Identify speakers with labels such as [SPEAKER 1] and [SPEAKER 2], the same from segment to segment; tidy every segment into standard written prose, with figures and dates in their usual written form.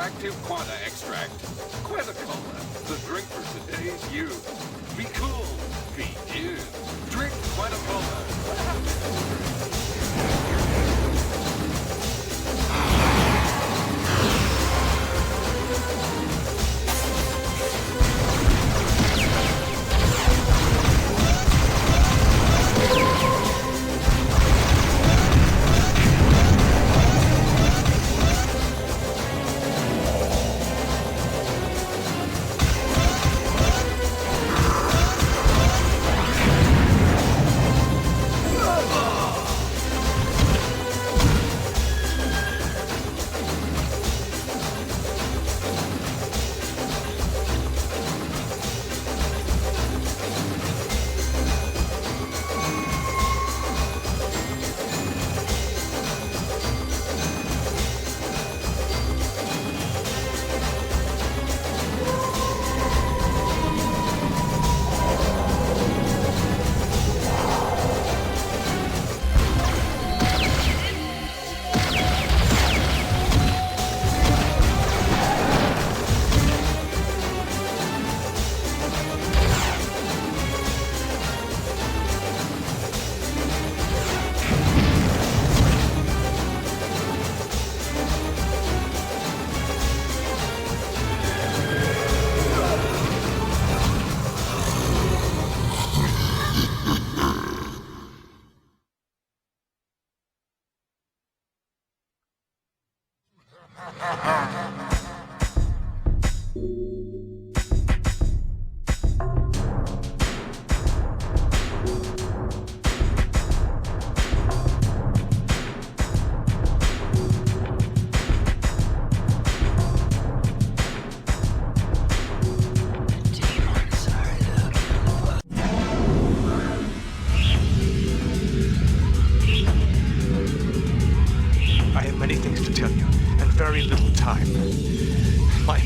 [SPEAKER 1] radioactive quanta extract. Quanta Cola, the drink for today's youth. Be cool, be you. Drink Quanta Cola.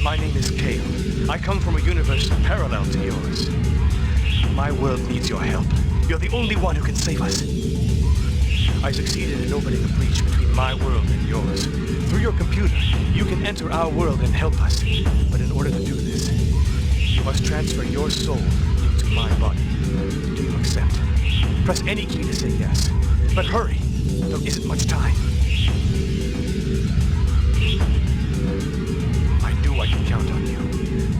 [SPEAKER 2] My name is Kale. I come from a universe parallel to yours. My world needs your help. You're the only one who can save us. I succeeded in opening a breach between my world and yours. Through your computer, you can enter our world and help us. But in order to do this, you must transfer your soul into my body. Do you accept? Press any key to say yes. But hurry, there isn't much time. I can count on you.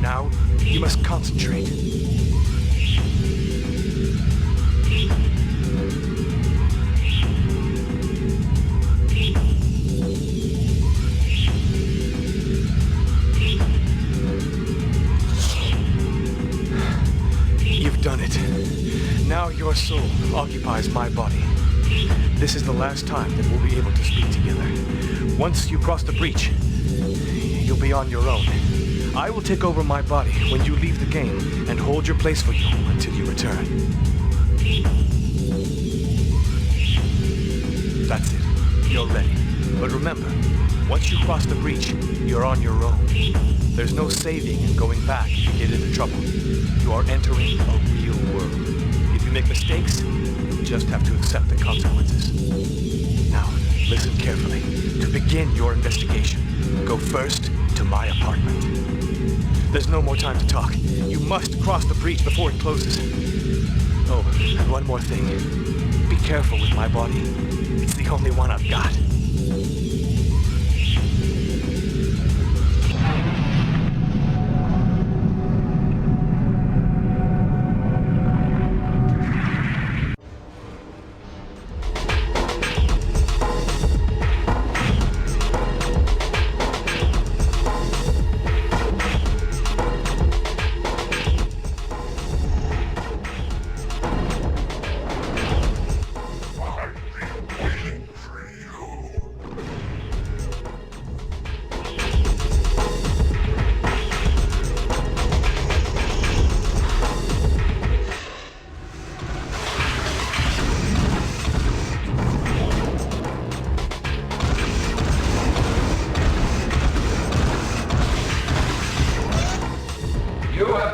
[SPEAKER 2] Now, you must concentrate. You've done it. Now your soul occupies my body. This is the last time that we'll be able to speak together. Once you cross the breach, you'll be on your own. I will take over my body when you leave the game and hold your place for you until you return. That's it. You're ready. But remember, once you cross the breach, you're on your own. There's no saving and going back if you get into trouble. You are entering a real world. If you make mistakes, you'll just have to accept the consequences. Now, listen carefully. To begin your investigation, go first to my apartment. There's no more time to talk. You must cross the breach before it closes. Oh, and one more thing. Be careful with my body. It's the only one I've got.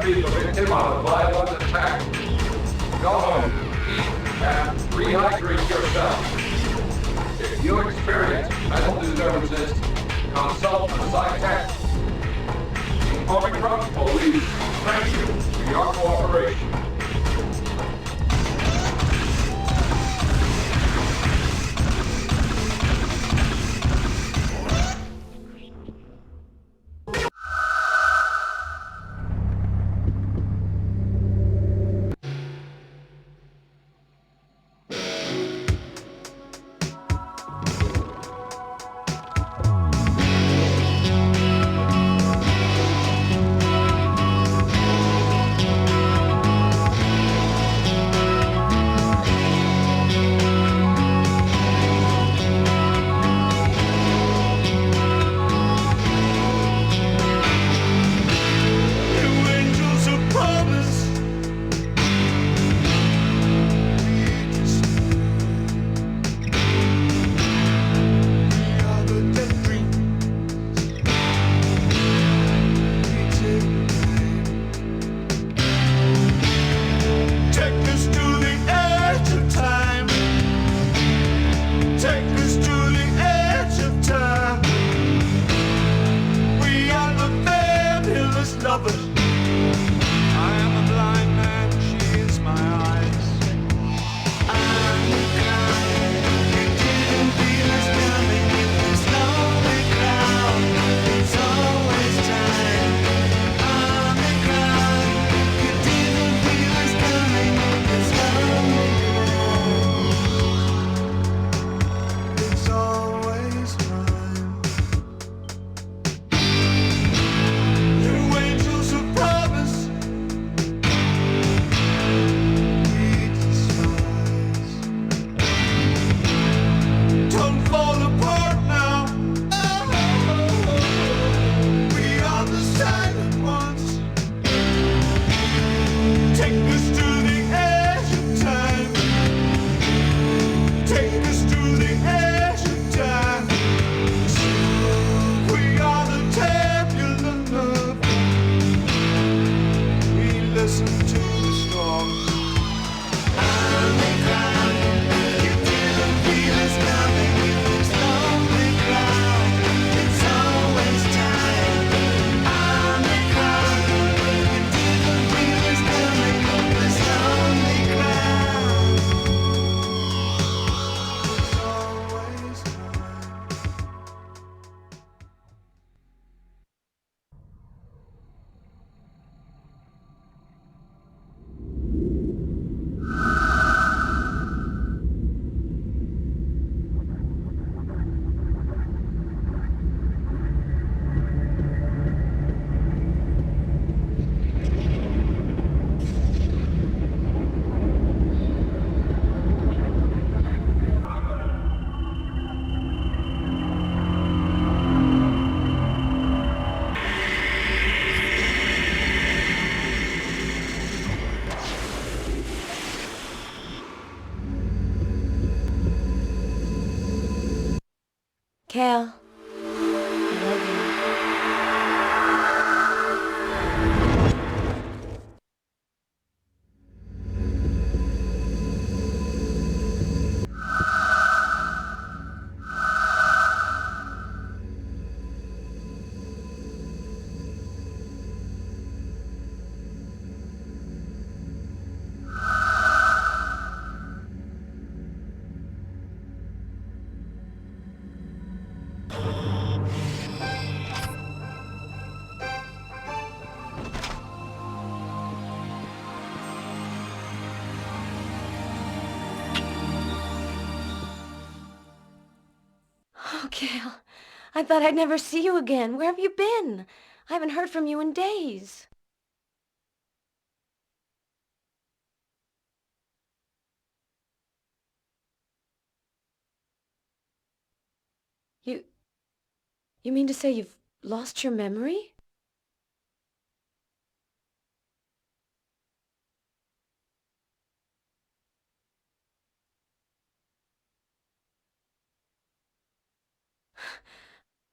[SPEAKER 1] be the victim of a violent attack. Go home, eat, and rehydrate yourself. If you experience mental disturbances, consult a psychiatrist. Omikron police, thank you for your cooperation.
[SPEAKER 3] Cal, I love you. Oh, Cal, I thought I'd never see you again. Where have you been? I haven't heard from you in days. You... you mean to say you've lost your memory?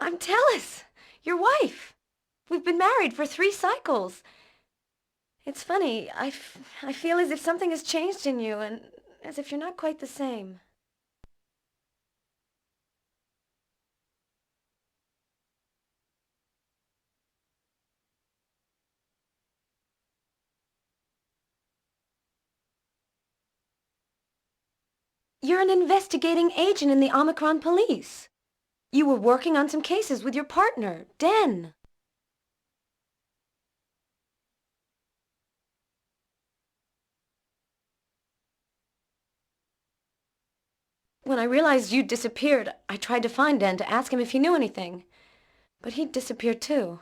[SPEAKER 3] I'm Tallis, your wife. We've been married for 3 cycles. It's funny, I feel as if something has changed in you, and as if you're not quite the same. You're an investigating agent in the Omikron police. You were working on some cases with your partner, Den. When I realized you'd disappeared, I tried to find Den to ask him if he knew anything. But he'd disappeared too.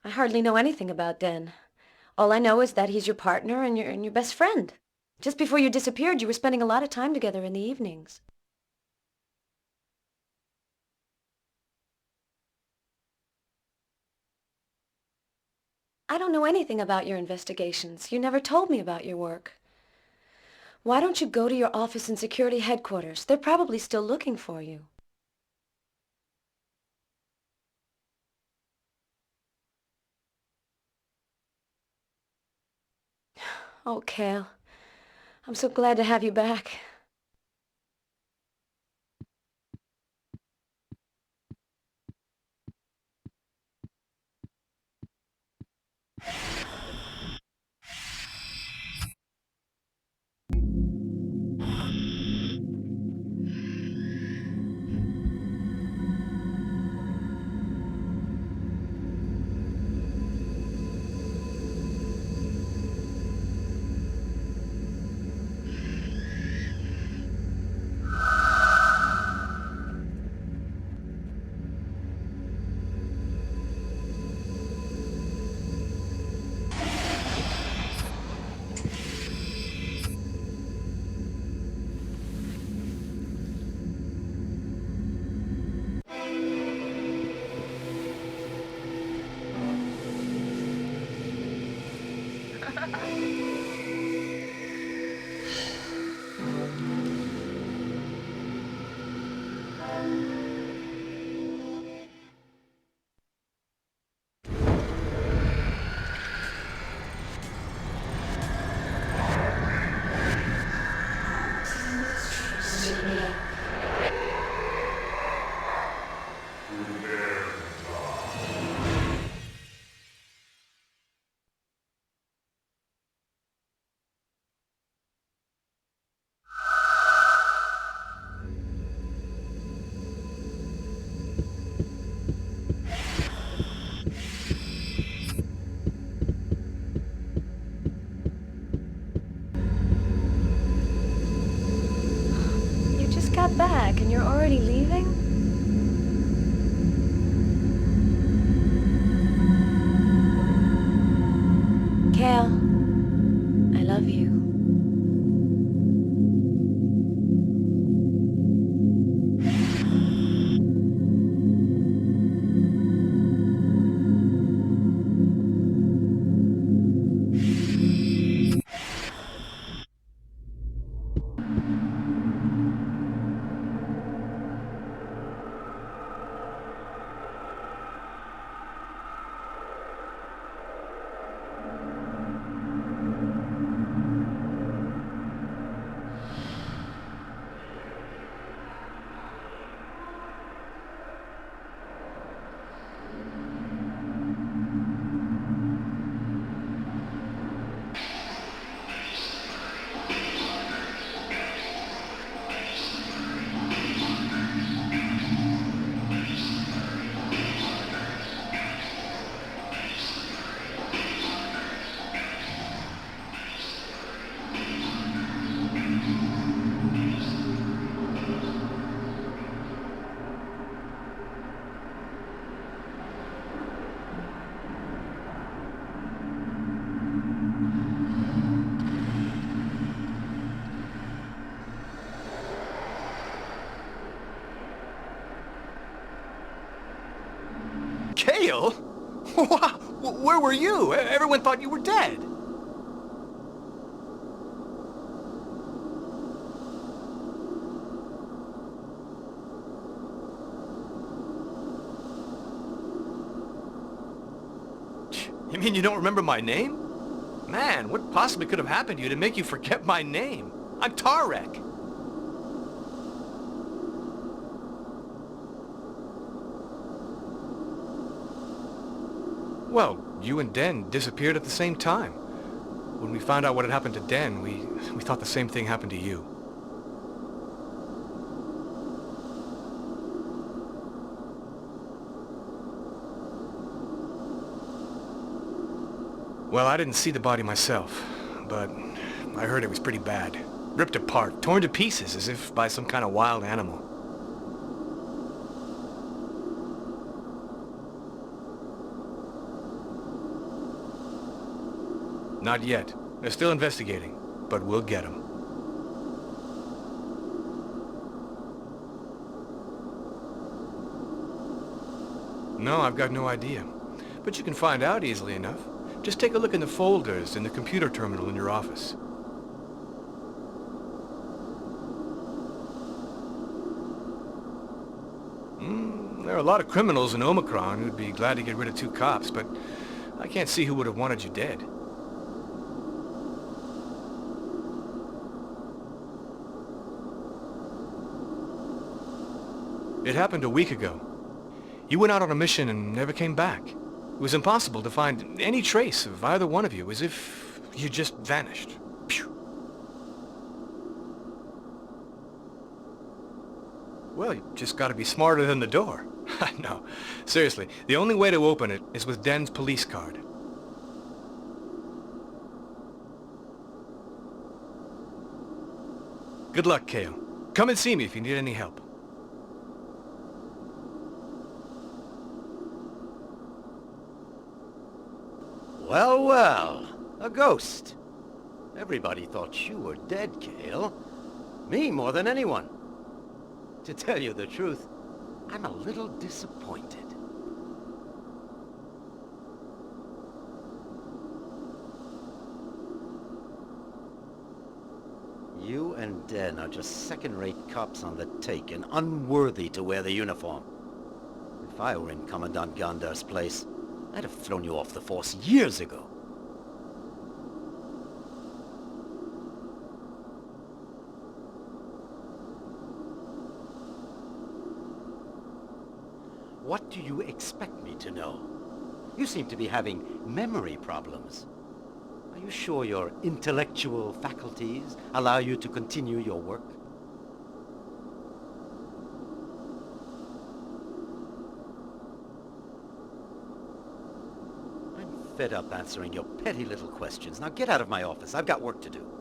[SPEAKER 3] I hardly know anything about Den. All I know is that he's your partner and your best friend. Just before you disappeared, you were spending a lot of time together in the evenings. I don't know anything about your investigations. You never told me about your work. Why don't you go to your office in security headquarters? They're probably still looking for you. Oh, Cale. I'm so glad to have you back. You just got back and you're already leaving? Cale, I love you.
[SPEAKER 2] Cale? Where were you? Everyone thought you were dead. You mean you don't remember my name? Man, what possibly could have happened to you to make you forget my name? I'm Tarek. Well, you and Den disappeared at the same time. When we found out what had happened to Den, we thought the same thing happened to you. Well, I didn't see the body myself, but I heard it was pretty bad. Ripped apart, torn to pieces as if by some kind of wild animal. Not yet. They're still investigating, but we'll get him. No, I've got no idea. But you can find out easily enough. Just take a look in the folders in the computer terminal in your office. There are a lot of criminals in Omikron who'd be glad to get rid of 2 cops, but I can't see who would have wanted you dead. It happened a week ago. You went out on a mission and never came back. It was impossible to find any trace of either one of you, as if you just vanished. Phew. Well, you just gotta be smarter than the door. No, seriously, the only way to open it is with Den's police card. Good luck, Kale. Come and see me if you need any help.
[SPEAKER 4] Well, well, a ghost. Everybody thought you were dead, Kale. Me more than anyone. To tell you the truth, I'm a little disappointed. You and Den are just second-rate cops on the take and unworthy to wear the uniform. If I were in Commandant Gandar's place, I'd have thrown you off the force years ago. What do you expect me to know? You seem to be having memory problems. Are you sure your intellectual faculties allow you to continue your work? I'm fed up answering your petty little questions. Now get out of my office. I've got work to do.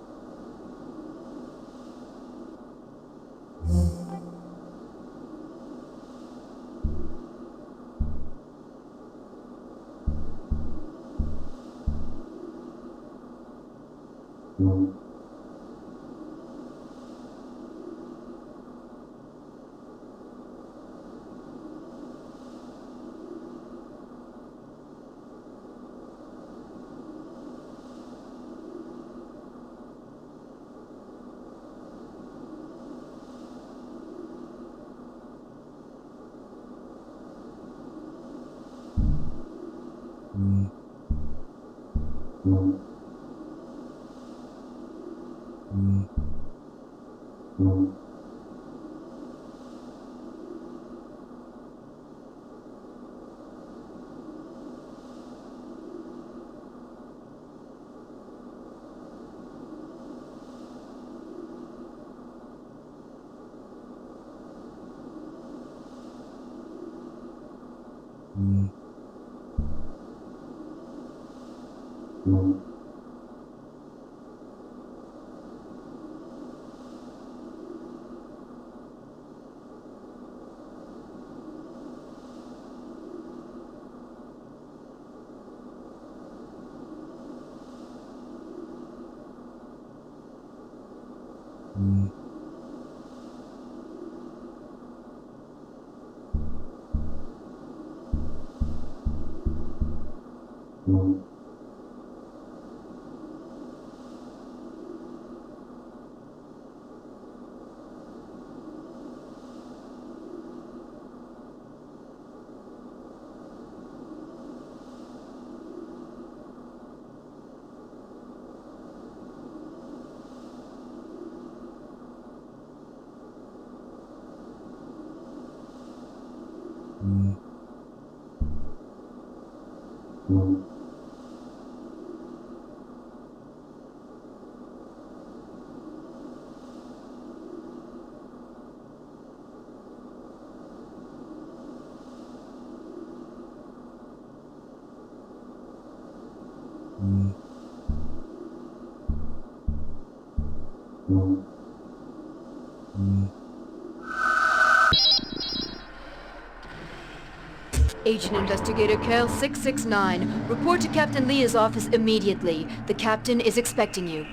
[SPEAKER 5] Agent Investigator Kale 669, report to Captain Leah's office immediately. The captain is expecting you.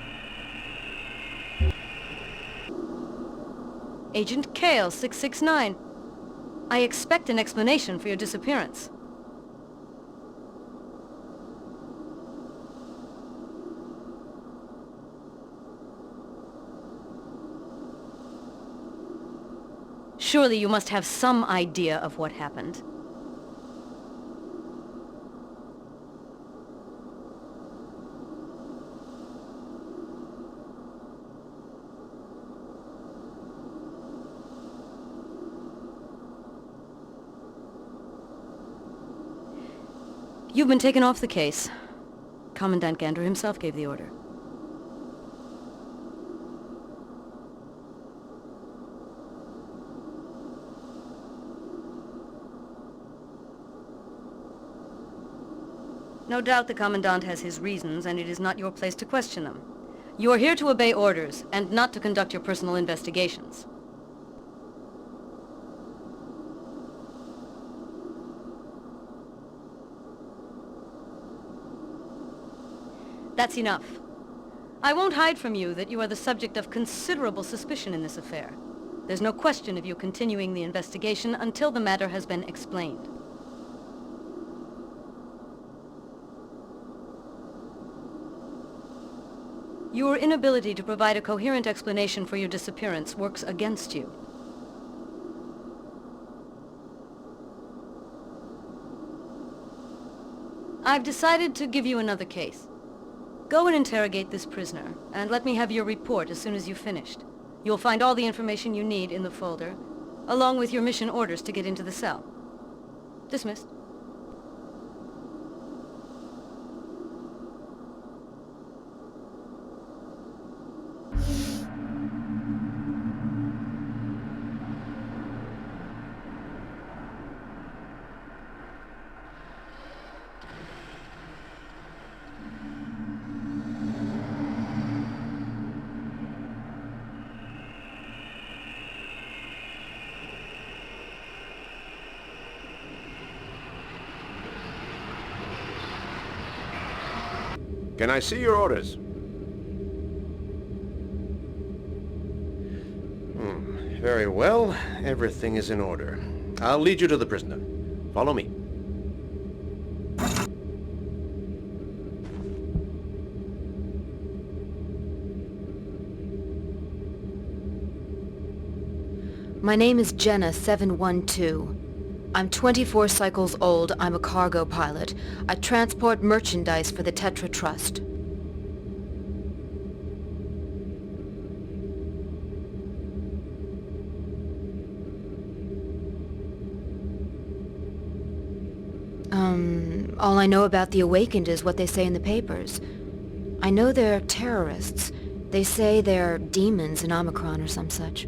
[SPEAKER 3] Agent Kale 669. I expect an explanation for your disappearance. Surely you must have some idea of what happened. You've been taken off the case. Commandant Gander himself gave the order. No doubt the Commandant has his reasons, and it is not your place to question them. You are here to obey orders, and not to conduct your personal investigations. That's enough. I won't hide from you that you are the subject of considerable suspicion in this affair. There's no question of you continuing the investigation until the matter has been explained. Your inability to provide a coherent explanation for your disappearance works against you. I've decided to give you another case. Go and interrogate this prisoner, and let me have your report as soon as you've finished. You'll find all the information you need in the folder, along with your mission orders to get into the cell. Dismissed.
[SPEAKER 6] Can I see your orders? Very well. Everything is in order. I'll lead you to the prisoner. Follow me.
[SPEAKER 5] My name is Jenna 712. I'm 24 cycles old. I'm a cargo pilot. I transport merchandise for the Tetra Trust. All I know about the Awakened is what they say in the papers. I know they're terrorists. They say they're demons in Omikron or some such.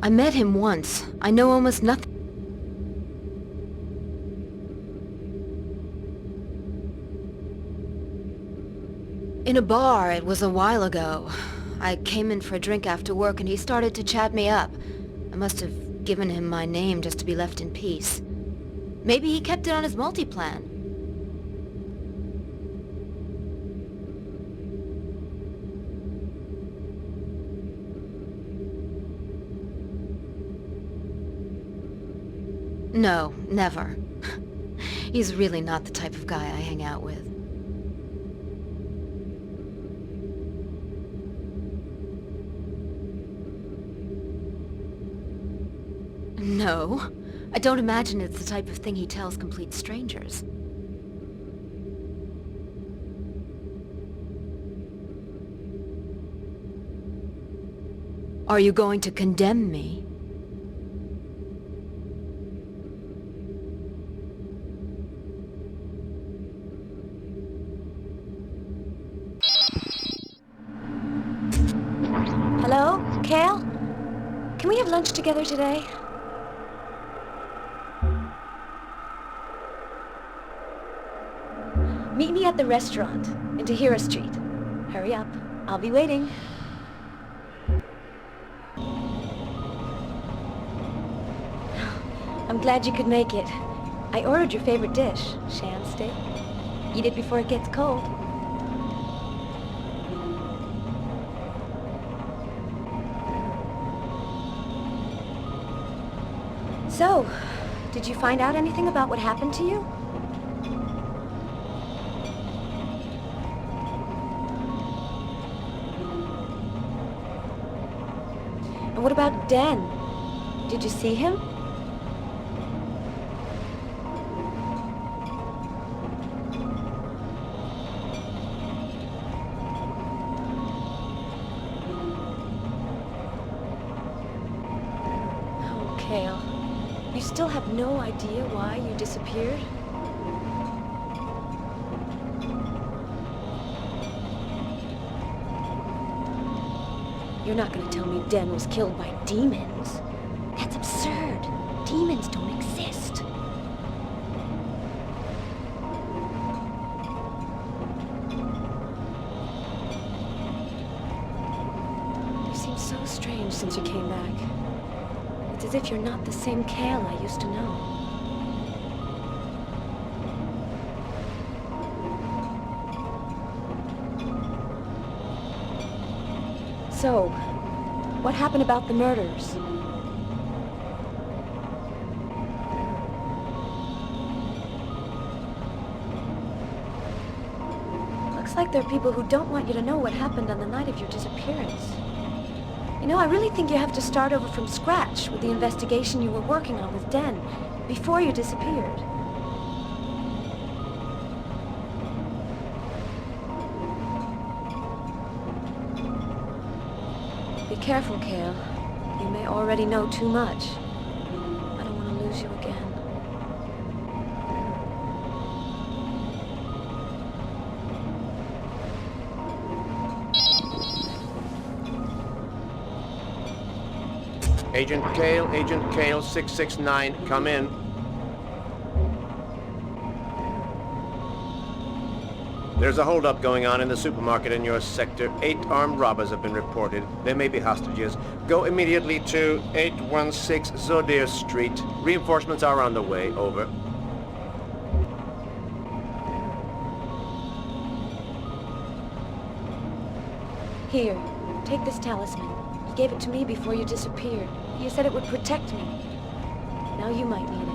[SPEAKER 5] I met him once. I know almost nothing. In a bar, it was a while ago. I came in for a drink after work and he started to chat me up. I must have given him my name just to be left in peace. Maybe he kept it on his multi-plan. No, never. He's really not the type of guy I hang out with. No, I don't imagine it's the type of thing he tells complete strangers. Are you going to condemn me?
[SPEAKER 3] Hello? Kale? Can we have lunch together today? Meet me at the restaurant in Tahira Street. Hurry up. I'll be waiting. I'm glad you could make it. I ordered your favorite dish, sham steak. Eat it before it gets cold. So, did you find out anything about what happened to you? And what about Dan? Did you see him? Oh, Kale. You still have no idea why you disappeared? You're not gonna tell me Den was killed by demons? That's absurd. Demons don't exist. You seem so strange since you came back. It's as if you're not the same Kale I used to know. So, what happened about the murders? Looks like there are people who don't want you to know what happened on the night of your disappearance. You know, I really think you have to start over from scratch with the investigation you were working on with Den before you disappeared. Be careful, Kale. You may already know too much. I don't want to lose you again.
[SPEAKER 6] Agent Kale 669, come in. There's a holdup going on in the supermarket in your sector. 8 armed robbers have been reported. They may be hostages. Go immediately to 816 Zodir Street. Reinforcements are on the way. Over.
[SPEAKER 3] Here, take this talisman. You gave it to me before you disappeared. You said it would protect me. Now you might need it.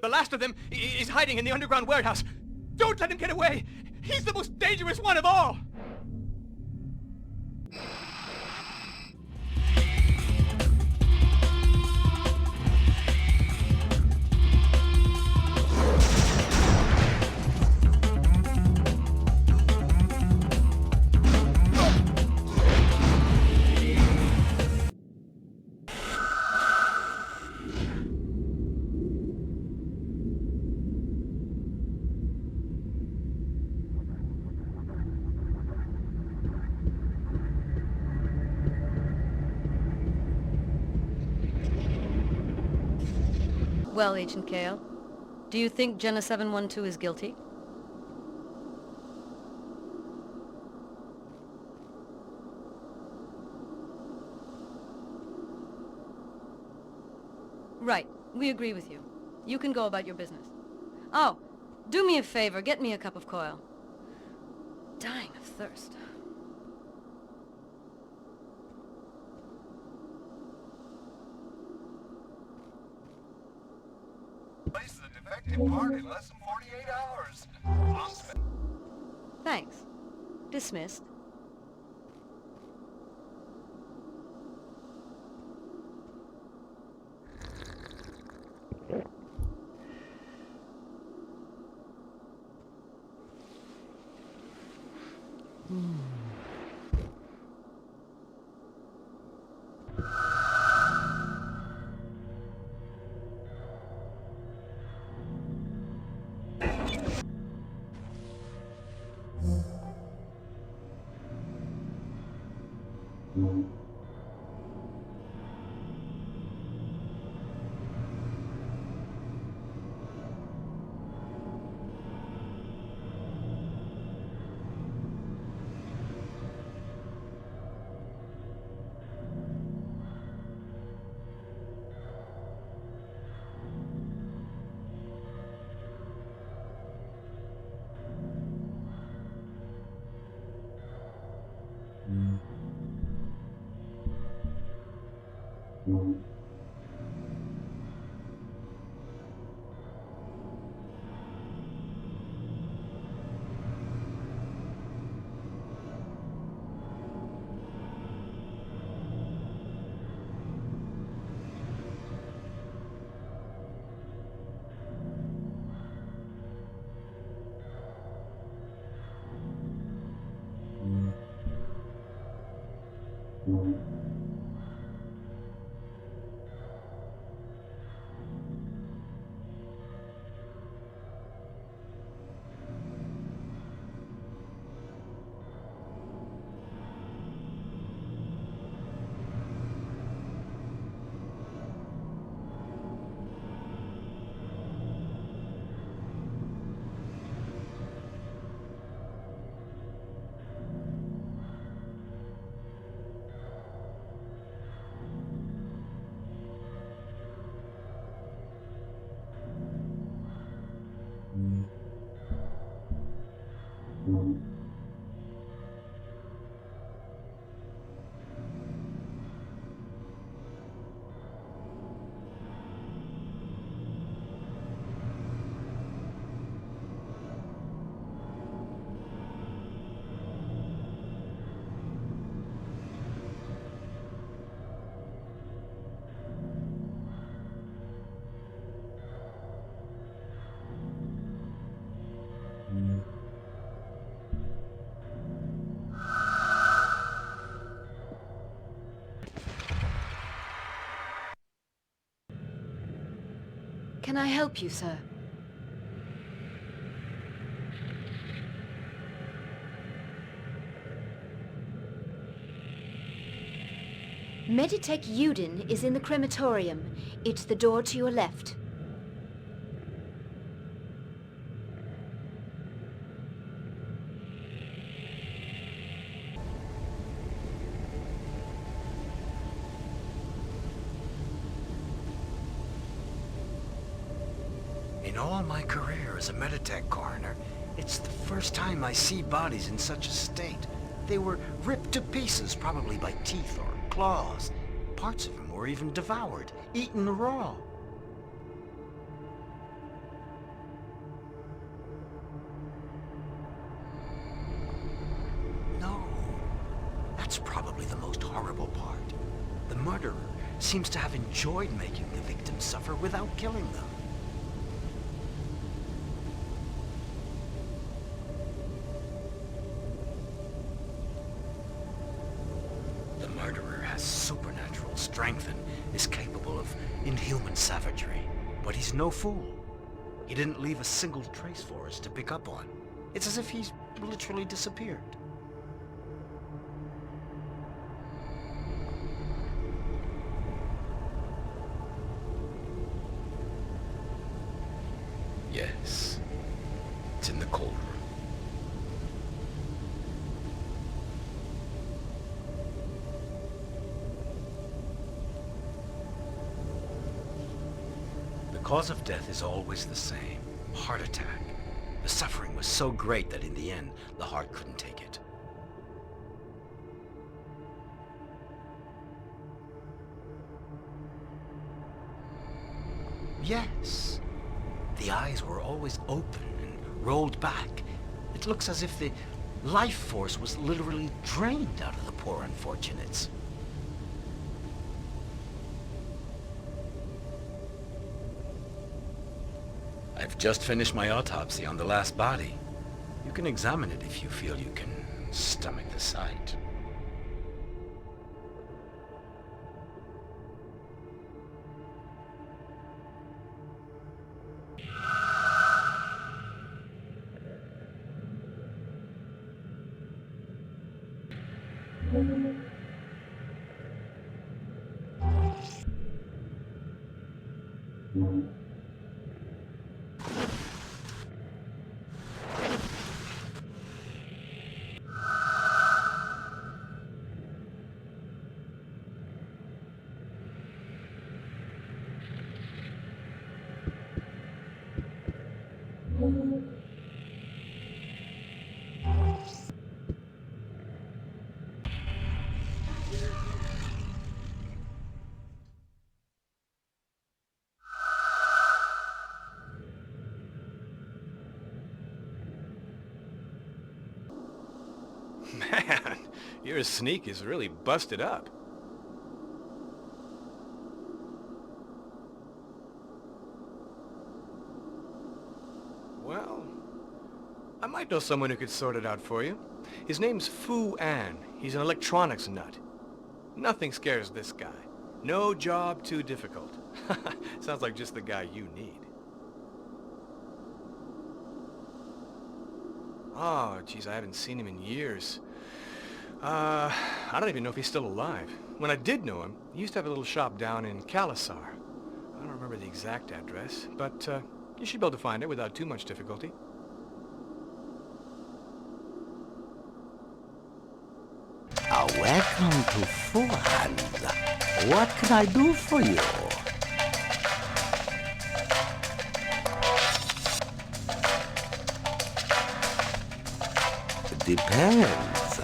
[SPEAKER 2] The last of them is hiding in the underground warehouse. Don't let him get away! He's the most dangerous one of all!
[SPEAKER 7] Well, Agent Kale, do you think Jenna 712 is guilty? Right, we agree with you. You can go about your business. Oh, do me a favor, get me a cup of coil. Dying of thirst.
[SPEAKER 1] Place the defective part in less than 48 hours.
[SPEAKER 7] Thanks. Dismissed.
[SPEAKER 5] Can I help you, sir? Meditech Yudin is in the crematorium. It's the door to your left.
[SPEAKER 4] In all my career as a Meditech coroner, it's the first time I see bodies in such a state. They were ripped to pieces, probably by teeth or claws. Parts of them were even devoured, eaten raw. No, that's probably the most horrible part. The murderer seems to have enjoyed making the victims suffer without killing them. Supernatural strength and is capable of inhuman savagery. But he's no fool. He didn't leave a single trace for us to pick up on. It's as if he's literally disappeared. Yes. It's in the cold room. cause of death is always the same. Heart attack. The suffering was so great that in the end, the heart couldn't take it. Yes. The eyes were always open and rolled back. It looks as if the life force was literally drained out of the poor unfortunates. I've just finished my autopsy on the last body. You can examine it if you feel you can stomach the sight. Man, your sneak is really busted up. Well, I might know someone who could sort it out for you. His name's Fu An. He's an electronics nut. Nothing scares this guy. No job too difficult. Sounds like just the guy you need. Oh, geez, I haven't seen him in years. I don't even know if he's still alive. When I did know him, he used to have a little shop down in Kalasar. I don't remember the exact address, but you should be able to find it without too much difficulty.
[SPEAKER 8] Welcome to Fuhan. What can I do for you? Depends.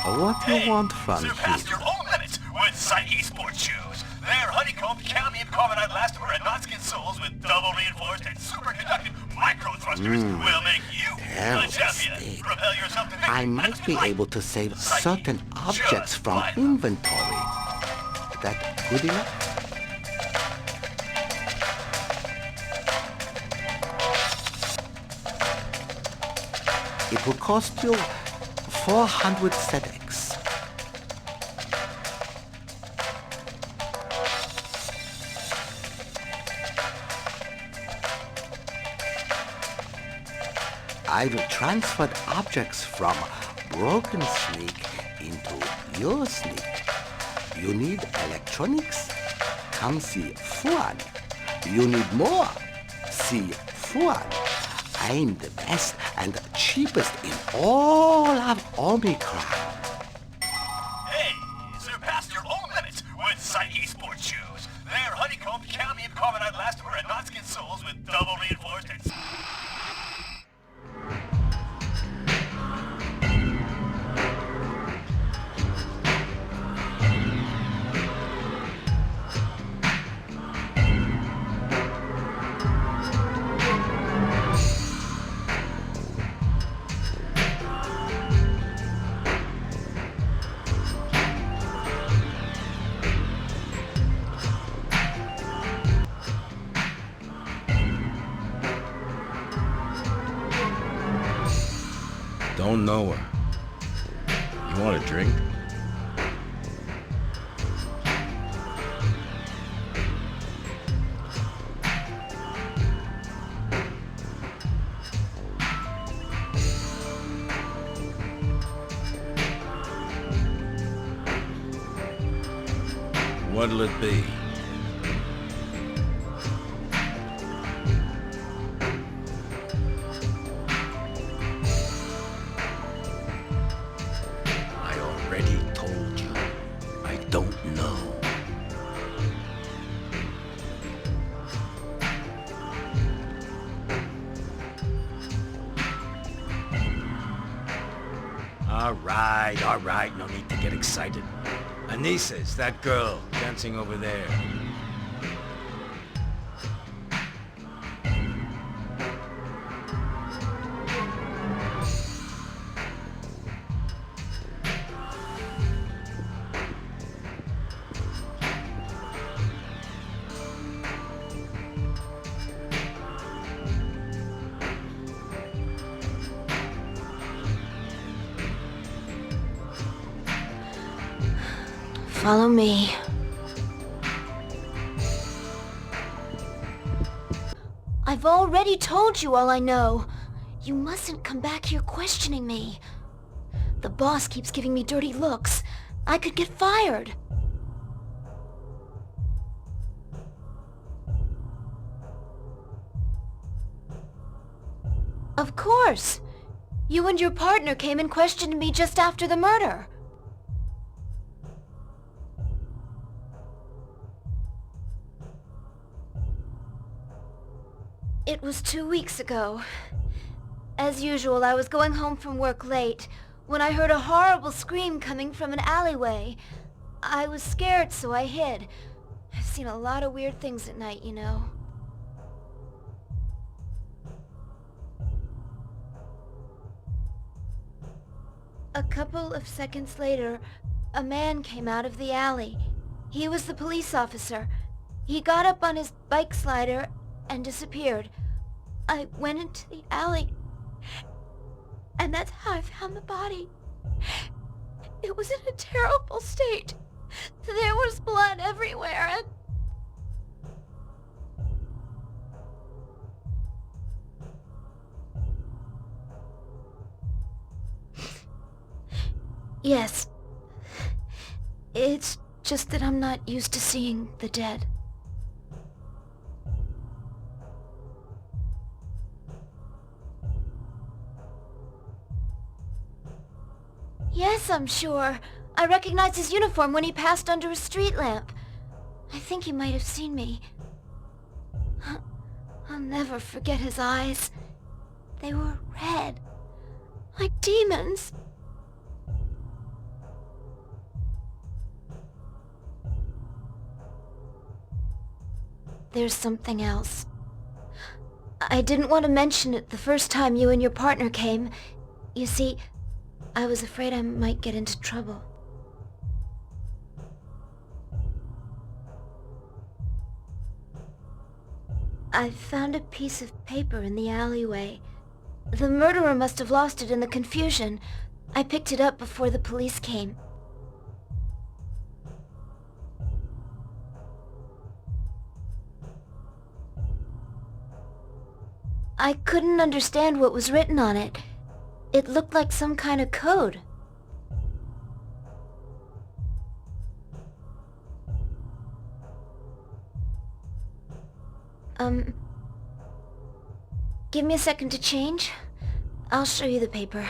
[SPEAKER 8] What do you want from
[SPEAKER 2] surpass
[SPEAKER 8] me?
[SPEAKER 2] your own limits with Psyche sport shoes. They're honeycombed cadmium carbonate elastomer and not-skin soles with double reinforced and superconductive micro thrusters will make you the champion.
[SPEAKER 8] Mistake.
[SPEAKER 2] Propel yourself to victory.
[SPEAKER 8] I might be able to save certain objects from inventory. That good enough? It will cost you 400 SEDEX. I've transferred objects from broken sneak into your sneak. You need electronics? Come see Fuan. You need more? See Fuan. I'm the best and cheapest in all of Omikron.
[SPEAKER 2] Hey, surpass your own limits with Psyche sport shoes. They're honeycombed cadmium carbonate elastomer and not-skin soles with double reinforced and
[SPEAKER 4] Don't know her. You want a drink? What'll it be? I already told you. I don't know.
[SPEAKER 9] right, no need to get excited. Anissa's that girl, dancing over there.
[SPEAKER 5] Follow me. I've already told you all I know. You mustn't come back here questioning me. The boss keeps giving me dirty looks. I could get fired. Of course. You and your partner came and questioned me just after the murder. It was 2 weeks ago. As usual, I was going home from work late when I heard a horrible scream coming from an alleyway. I was scared, so I hid. I've seen a lot of weird things at night, you know. A couple of seconds later, a man came out of the alley. He was the police officer. He got up on his bike slider and disappeared. I went into the alley, and that's how I found the body. It was in a terrible state. There was blood everywhere, and... Yes. It's just that I'm not used to seeing the dead. Yes, I'm sure. I recognized his uniform when he passed under a street lamp. I think he might have seen me. I'll never forget his eyes. They were red, like demons. There's something else. I didn't want to mention it the first time you and your partner came. You see, I was afraid I might get into trouble. I found a piece of paper in the alleyway. The murderer must have lost it in the confusion. I picked it up before the police came. I couldn't understand what was written on it. It looked like some kind of code. Give me a second to change. I'll show you the paper.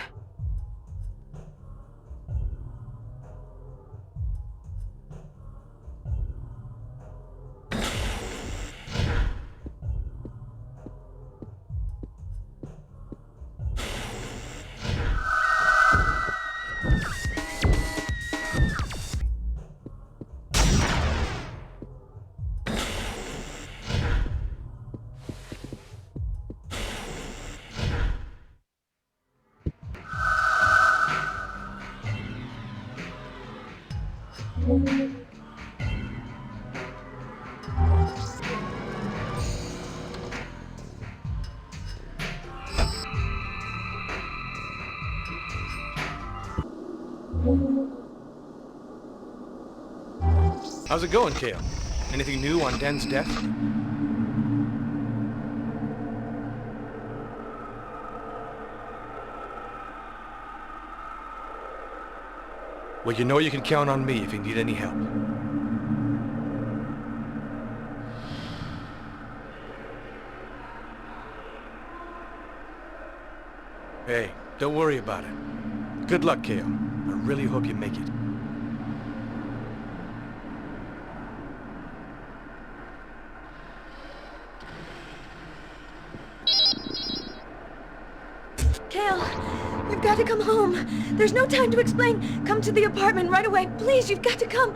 [SPEAKER 2] How's it going, Kale? Anything new on Den's death? Well, you know you can count on me if you need any help. Hey, don't worry about it. Good luck, Kale. I really hope you make it.
[SPEAKER 3] Kale, you're you've got to come home. There's no time to explain. Come to the apartment right away. Please, you've got to come.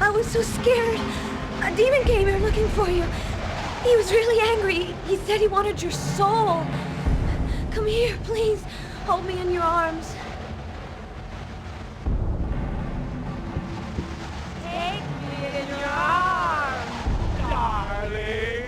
[SPEAKER 3] I was so scared. A demon came here looking for you. He was really angry. He said he wanted your soul. Come here, please. Hold me in your arms. Take me in your arms, darling.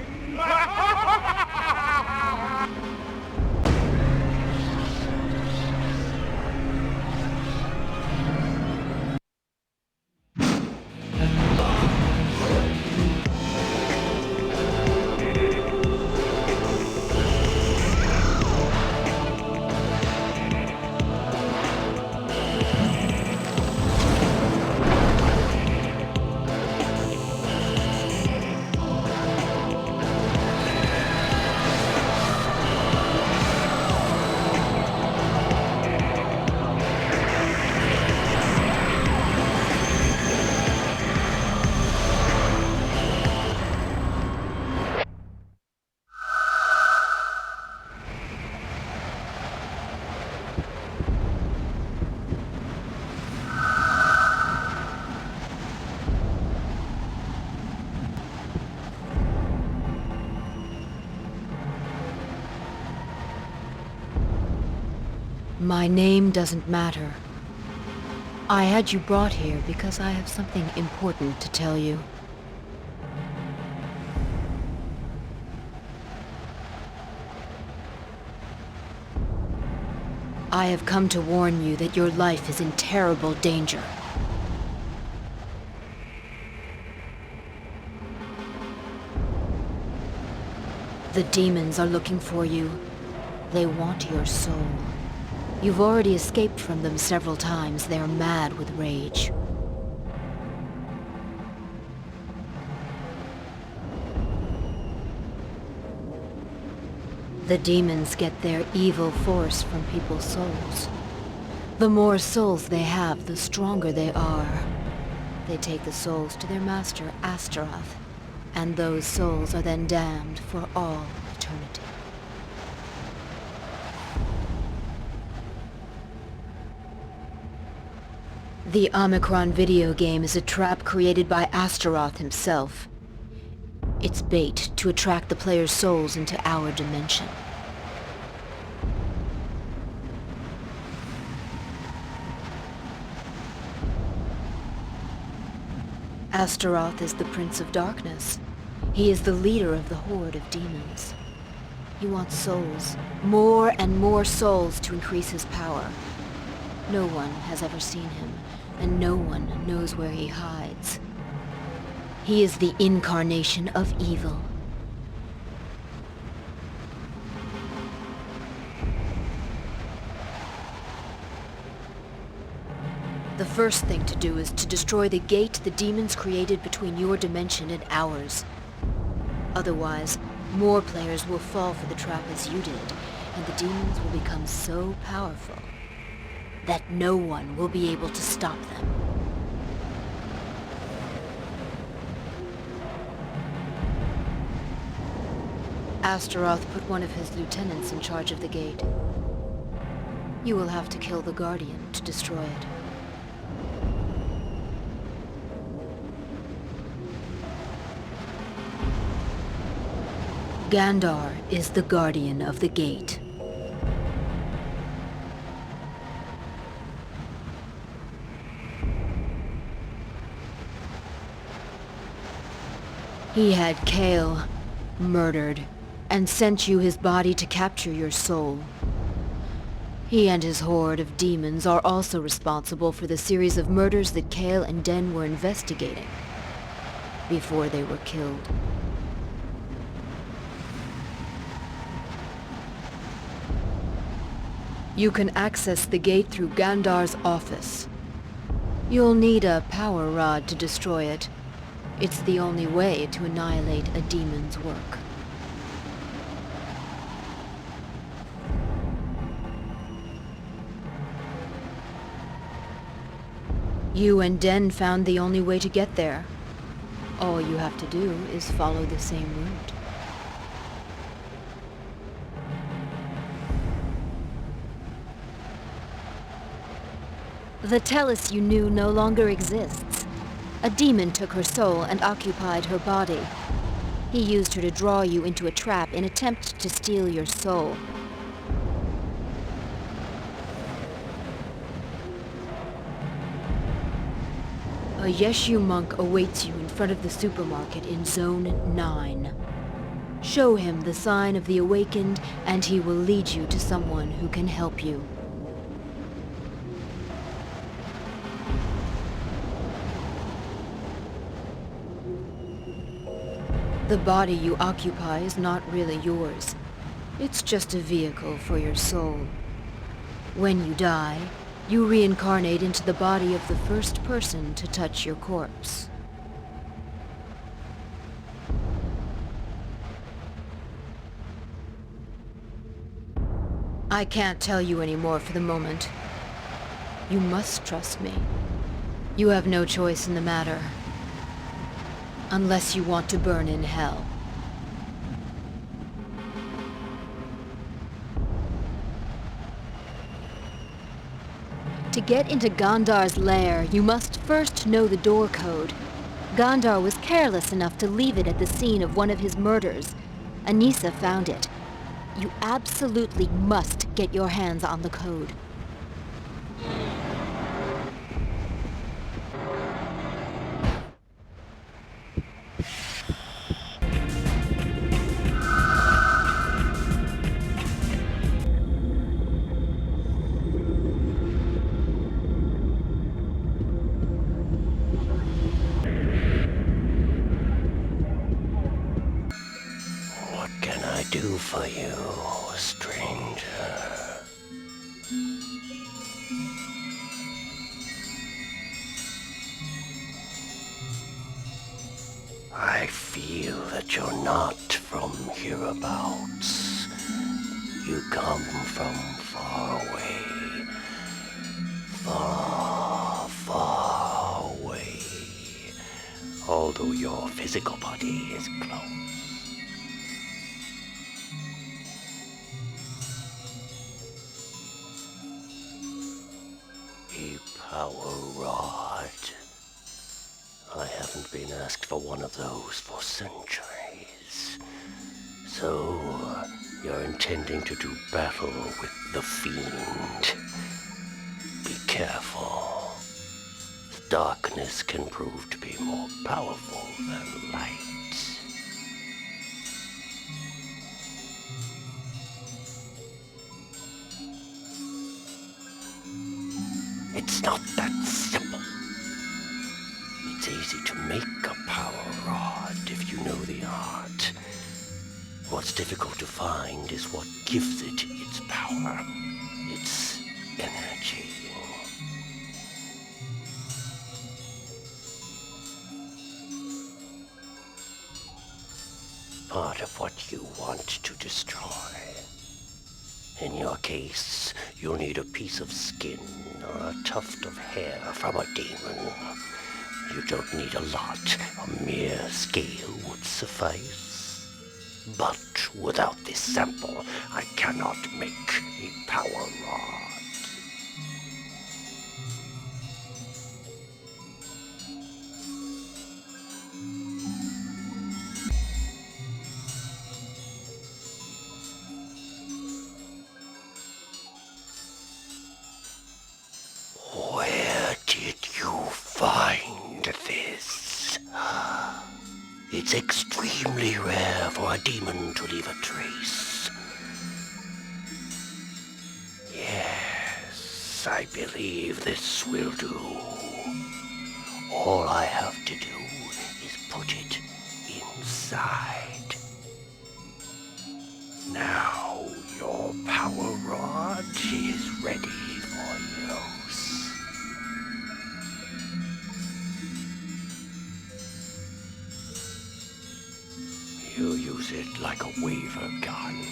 [SPEAKER 5] My name doesn't matter. I had you brought here because I have something important to tell you. I have come to warn you that your life is in terrible danger. The demons are looking for you. They want your soul. You've already escaped from them several times. They're mad with rage. The demons get their evil force from people's souls. The more souls they have, the stronger they are. They take the souls to their master, Astaroth, and those souls are then damned for all eternity. The Omikron video game is a trap created by Astaroth himself. It's bait to attract the player's souls into our dimension. Astaroth is the Prince of Darkness. He is the leader of the horde of demons. He wants souls, more and more souls to increase his power. No one has ever seen him, and no one knows where he hides. He is the incarnation of evil. The first thing to do is to destroy the gate the demons created between your dimension and ours. Otherwise, more players will fall for the trap as you did, and the demons will become so powerful that no one will be able to stop them. Astaroth put one of his lieutenants in charge of the gate. You will have to kill the Guardian to destroy it. Gandar is the Guardian of the Gate. He had Kale murdered and sent you his body to capture your soul. He and his horde of demons are also responsible for the series of murders that Kale and Den were investigating before they were killed. You can access the gate through Gandar's office. You'll need a power rod to destroy it. It's the only way to annihilate a demon's work. You and Den found the only way to get there. All you have to do is follow the same route. The Tellus you knew no longer exists. A demon took her soul and occupied her body. He used her to draw you into a trap in attempt to steal your soul. A Yeshu monk awaits you in front of the supermarket in Zone 9. Show him the sign of the awakened, and he will lead you to someone who can help you. The body you occupy is not really yours. It's just a vehicle for your soul. When you die, you reincarnate into the body of the first person to touch your corpse. I can't tell you any more for the moment. You must trust me. You have no choice in the matter. Unless you want to burn in hell. To get into Gandar's lair, you must first know the door code. Gandar was careless enough to leave it at the scene of one of his murders. Anissa found it. You absolutely must get your hands on the code.
[SPEAKER 4] Do for you, stranger. I feel that you're not from hereabouts. You come from far away. Far, far away. Although your physical body is close. Power rod. I haven't been asked for one of those for centuries. So, you're intending to do battle with the Fiend. Be careful. Darkness can prove to be more powerful than light. It's not that simple. It's easy to make a power rod if you know the art. What's difficult to find is what gives it its power, its energy. Part of what you want to destroy. In your case, you'll need a piece of skin or a tuft of hair from a demon. You don't need a lot. A mere scale would suffice. But without this sample, I cannot make a power rod. Where did you find this? It's extremely rare for a demon to leave a trace. Yes, I believe this will do. All I have to do is put it inside. Now you're
[SPEAKER 8] power rod is ready for use. You use it like a waver gun,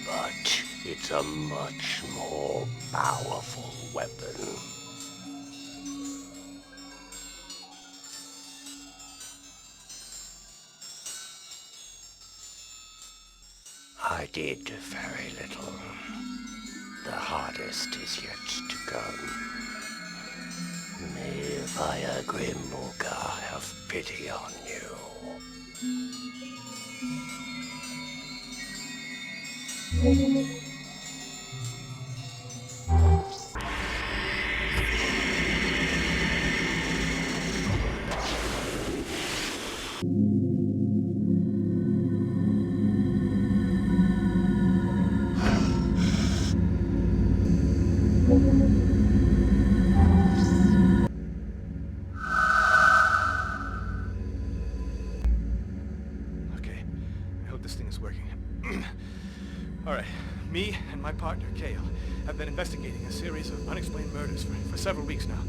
[SPEAKER 8] but it's a much more powerful weapon. I did very little. The hardest is yet to come. May Fire Grimmuga have pity on you.
[SPEAKER 2] Okay, I hope this thing is working. Alright, me and my partner, Kale, have been investigating a series of unexplained murders for several weeks now.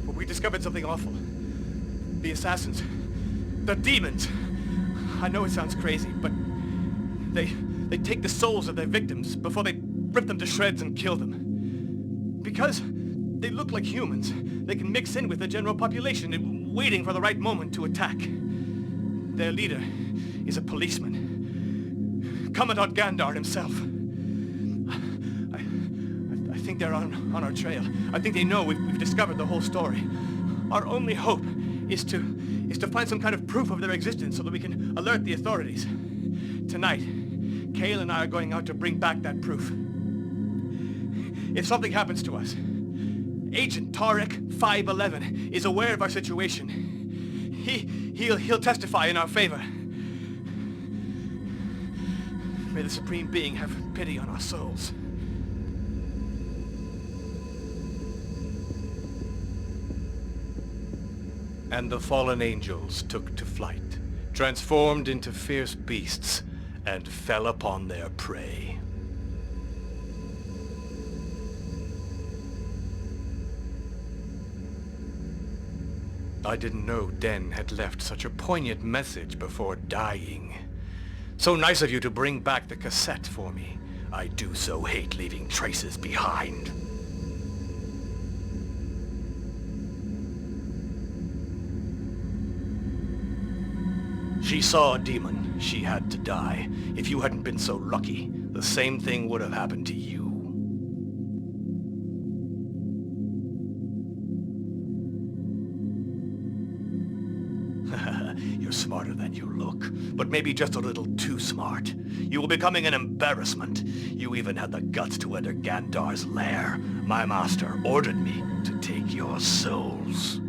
[SPEAKER 2] But we discovered something awful. The assassins. The demons! I know it sounds crazy, but they take the souls of their victims before they rip them to shreds and kill them. Because they look like humans, they can mix in with the general population, waiting for the right moment to attack. Their leader is a policeman. Commandant Gandar himself. I think they're on our trail. I think they know we've discovered the whole story. Our only hope is to find some kind of proof of their existence so that we can alert the authorities. Tonight, Kale and I are going out to bring back that proof. If something happens to us, Agent Tarek 511 is aware of our situation. He'll testify in our favor. May the Supreme Being have pity on our souls. And the fallen angels took to flight, transformed into fierce beasts, and fell upon their prey. I didn't know Den had left such a poignant message before dying. So nice of you to bring back the cassette for me. I do so hate leaving traces behind. She saw a demon. She had to die. If you hadn't been so lucky, the same thing would have happened to you. You're smarter than you look, but maybe just a little too smart. You were becoming an embarrassment. You even had the guts to enter Gandar's lair. My master ordered me to take your souls.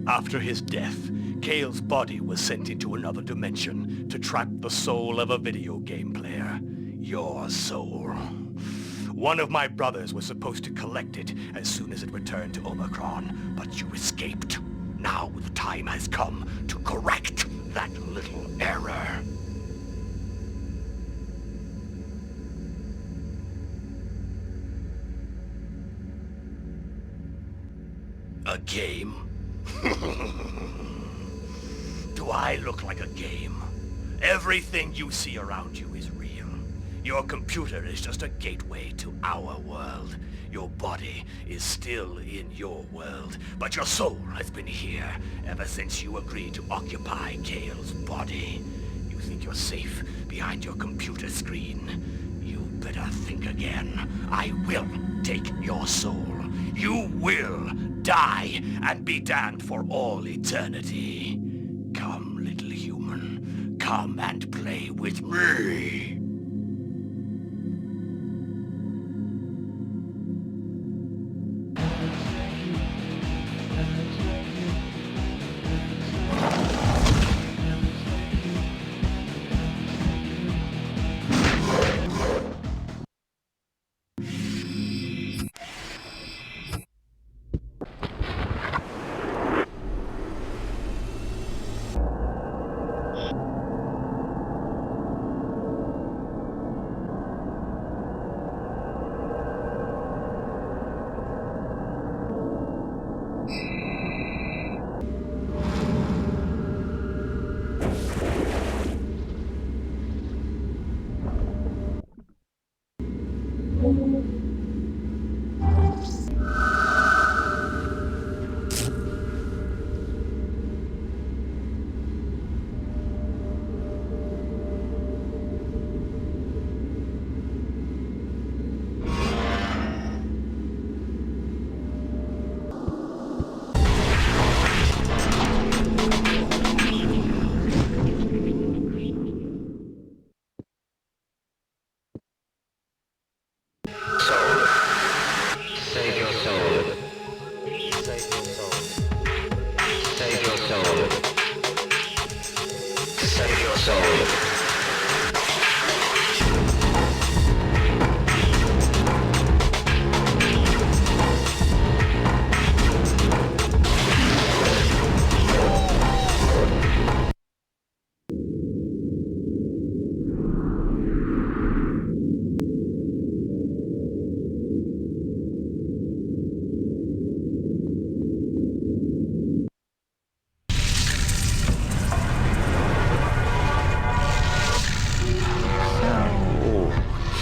[SPEAKER 2] After his death, Kale's body was sent into another dimension to trap the soul of a video game player. Your soul. One of my brothers was supposed to collect it as soon as it returned to Omikron, but you escaped. Now the time has come to correct that little error. A game? Do I look like a game? Everything you see around you is real. Your computer is just a gateway to our world. Your body is still in your world, but your soul has been here ever since you agreed to occupy Kale's body. You think you're safe behind your computer screen? You better think again. I will take your soul. You will die and be damned for all eternity. Come, little human. Come and play with me.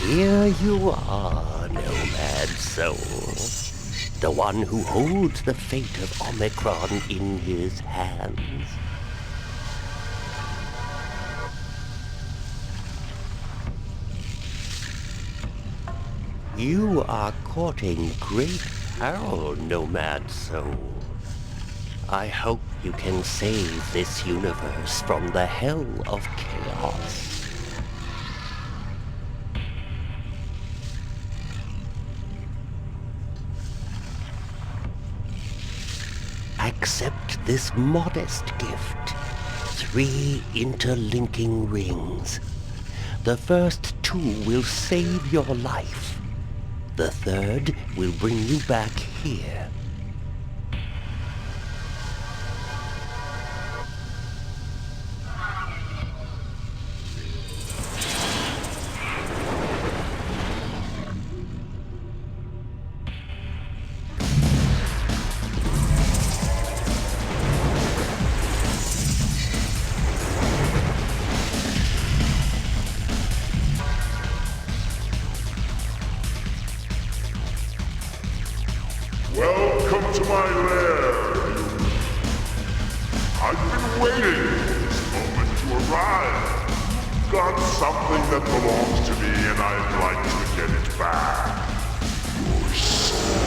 [SPEAKER 8] Here you are, Nomad Soul. The one who holds the fate of Omikron in his hands. You are courting great peril, Nomad Soul. I hope you can save this universe from the hell of chaos. Accept this modest gift. 3 interlinking rings. The first 2 will save your life. The third will bring you back here.
[SPEAKER 10] Welcome to my lair, human. I've been waiting for this moment to arrive. You've got something that belongs to me and I'd like to get it back. Your soul.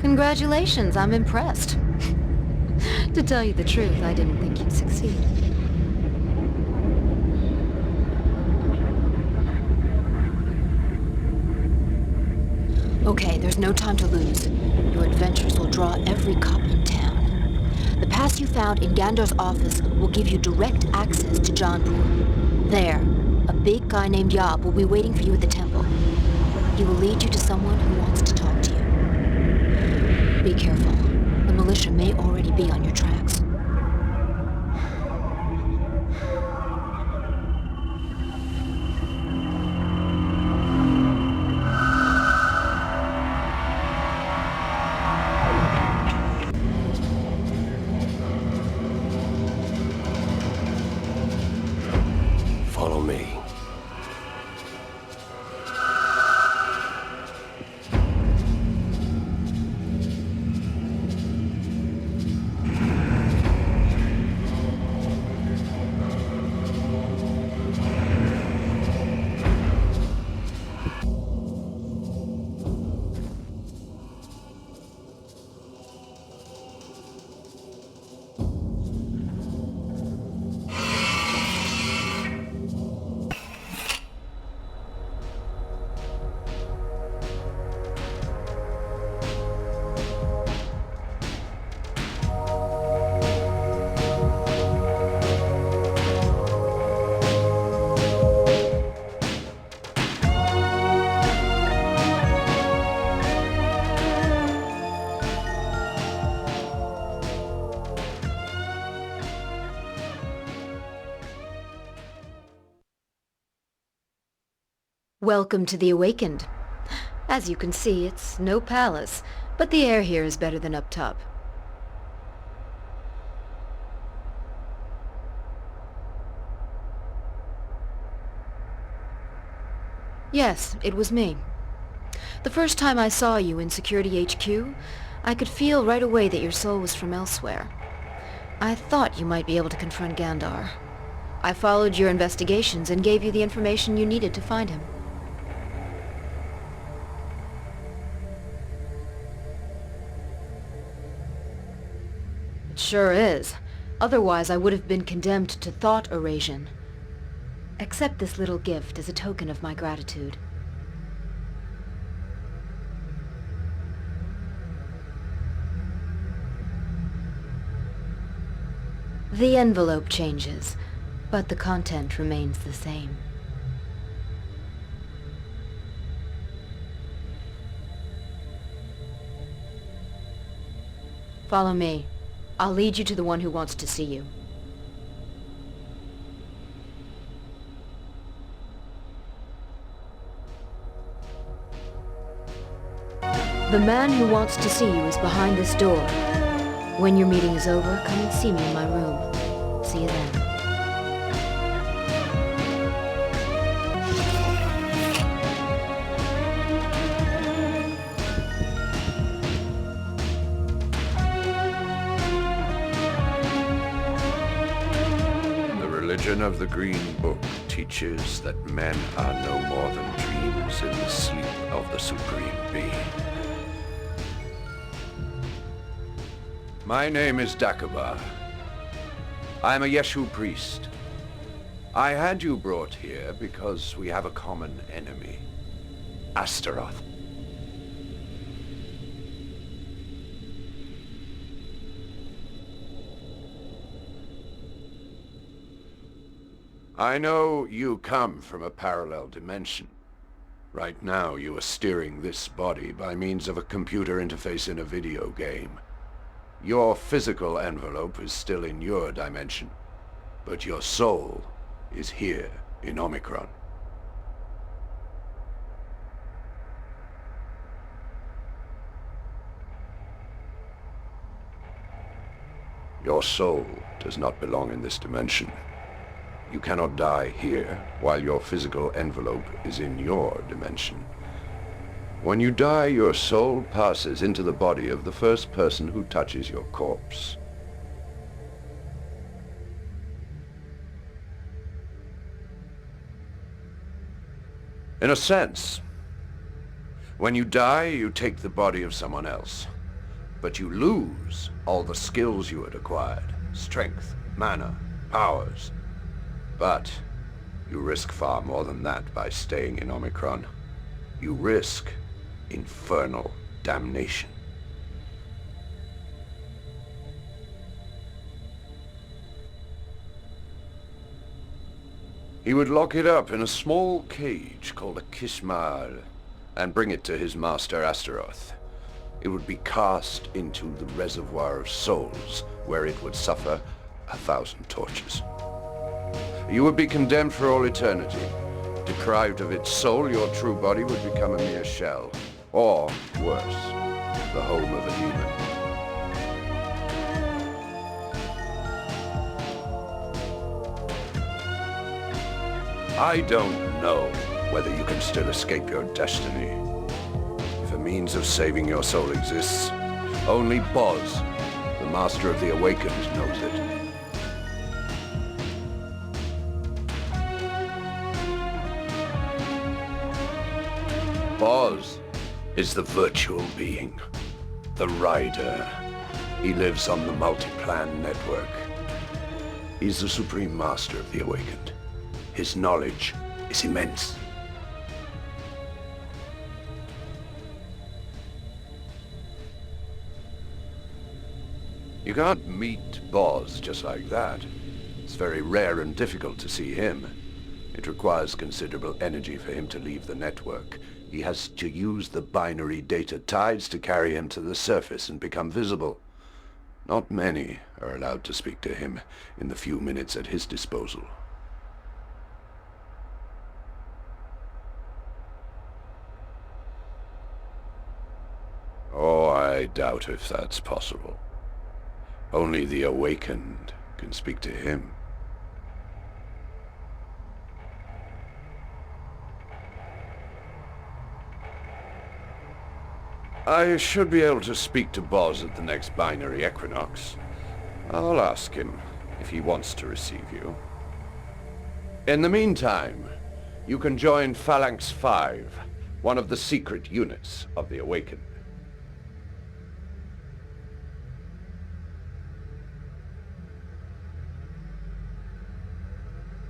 [SPEAKER 5] Congratulations, I'm impressed. To tell you the truth, I didn't think you'd succeed. Okay, there's no time to lose. Your adventures will draw every cop in town. The pass you found in Gandor's office will give you direct access to Jaunpur. There, a big guy named Yab will be waiting for you at the temple. He will lead you to someone who wants to talk to you. Be careful. The militia may already be on your tracks.
[SPEAKER 8] Follow me.
[SPEAKER 5] Welcome to the Awakened. As you can see, it's no palace, but the air here is better than up top. Yes, it was me. The first time I saw you in Security HQ, I could feel right away that your soul was from elsewhere. I thought you might be able to confront Gandar. I followed your investigations and gave you the information you needed to find him. It sure is. Otherwise, I would have been condemned to thought erasion. Accept this little gift as a token of my gratitude. The envelope changes, but the content remains the same. Follow me. I'll lead you to the one who wants to see you. The man who wants to see you is behind this door. When your meeting is over, come and see me in my room. See you then.
[SPEAKER 1] The religion of the Green Book teaches that men are no more than dreams in the sleep of the Supreme Being. My name is Dagobah. I am a Yeshu priest. I had you brought here because we have a common enemy, Astaroth. I know you come from a parallel dimension. Right now you are steering this body by means of a computer interface in a video game. Your physical envelope is still in your dimension, but your soul is here in Omikron. Your soul does not belong in this dimension. You cannot die here while your physical envelope is in your dimension. When you die, your soul passes into the body of the first person who touches your corpse. In a sense, when you die, you take the body of someone else, but you lose all the skills you had acquired, strength, mana, powers. But you risk far more than that by staying in Omikron. You risk infernal damnation. He would lock it up in a small cage called a Kishmal and bring it to his master Astaroth. It would be cast into the reservoir of souls, where it would suffer 1,000 tortures. You would be condemned for all eternity. Deprived of its soul, your true body would become a mere shell. Or, worse, the home of a demon. I don't know whether you can still escape your destiny. If a means of saving your soul exists, only Boz, the Master of the Awakened, knows it. Boz is the virtual being, the Rider. He lives on the Multiplan network. He's the Supreme Master of the Awakened. His knowledge is immense. You can't meet Boz just like that. It's very rare and difficult to see him. It requires considerable energy for him to leave the network. He has to use the binary data tides to carry him to the surface and become visible. Not many are allowed to speak to him in the few minutes at his disposal. Oh, I doubt if that's possible. Only the Awakened can speak to him. I should be able to speak to Boz at the next binary equinox. I'll ask him if he wants to receive you. In the meantime, you can join Phalanx 5, one of the secret units of the Awakened.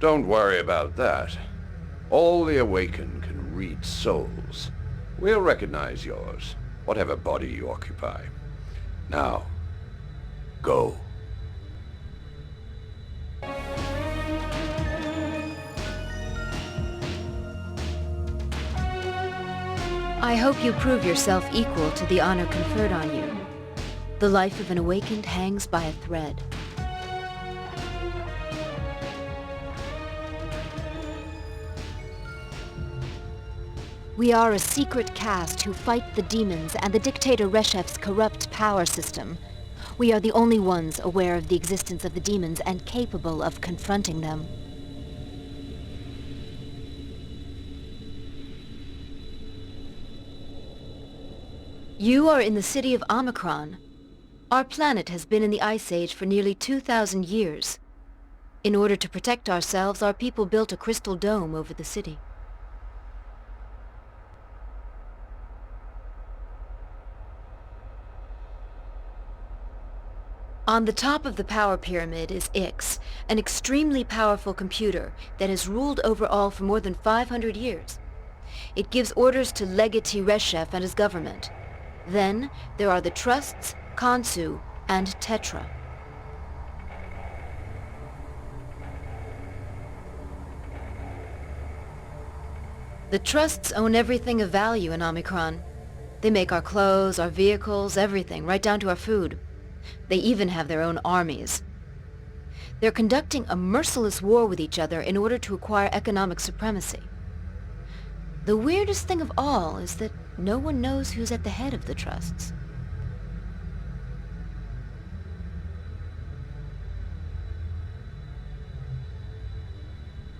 [SPEAKER 1] Don't worry about that. All the Awakened can read souls. We'll recognize yours, whatever body you occupy. Now, go.
[SPEAKER 5] I hope you prove yourself equal to the honor conferred on you. The life of an Awakened hangs by a thread. We are a secret caste who fight the demons and the dictator Reshef's corrupt power system. We are the only ones aware of the existence of the demons and capable of confronting them. You are in the city of Omikron. Our planet has been in the Ice Age for nearly 2,000 years. In order to protect ourselves, our people built a crystal dome over the city. On the top of the power pyramid is Ix, an extremely powerful computer that has ruled over all for more than 500 years. It gives orders to Legatee Reshef and his government. Then, there are the Trusts, Khonsu, and Tetra. The Trusts own everything of value in Omikron. They make our clothes, our vehicles, everything, right down to our food. They even have their own armies. They're conducting a merciless war with each other in order to acquire economic supremacy. The weirdest thing of all is that no one knows who's at the head of the Trusts.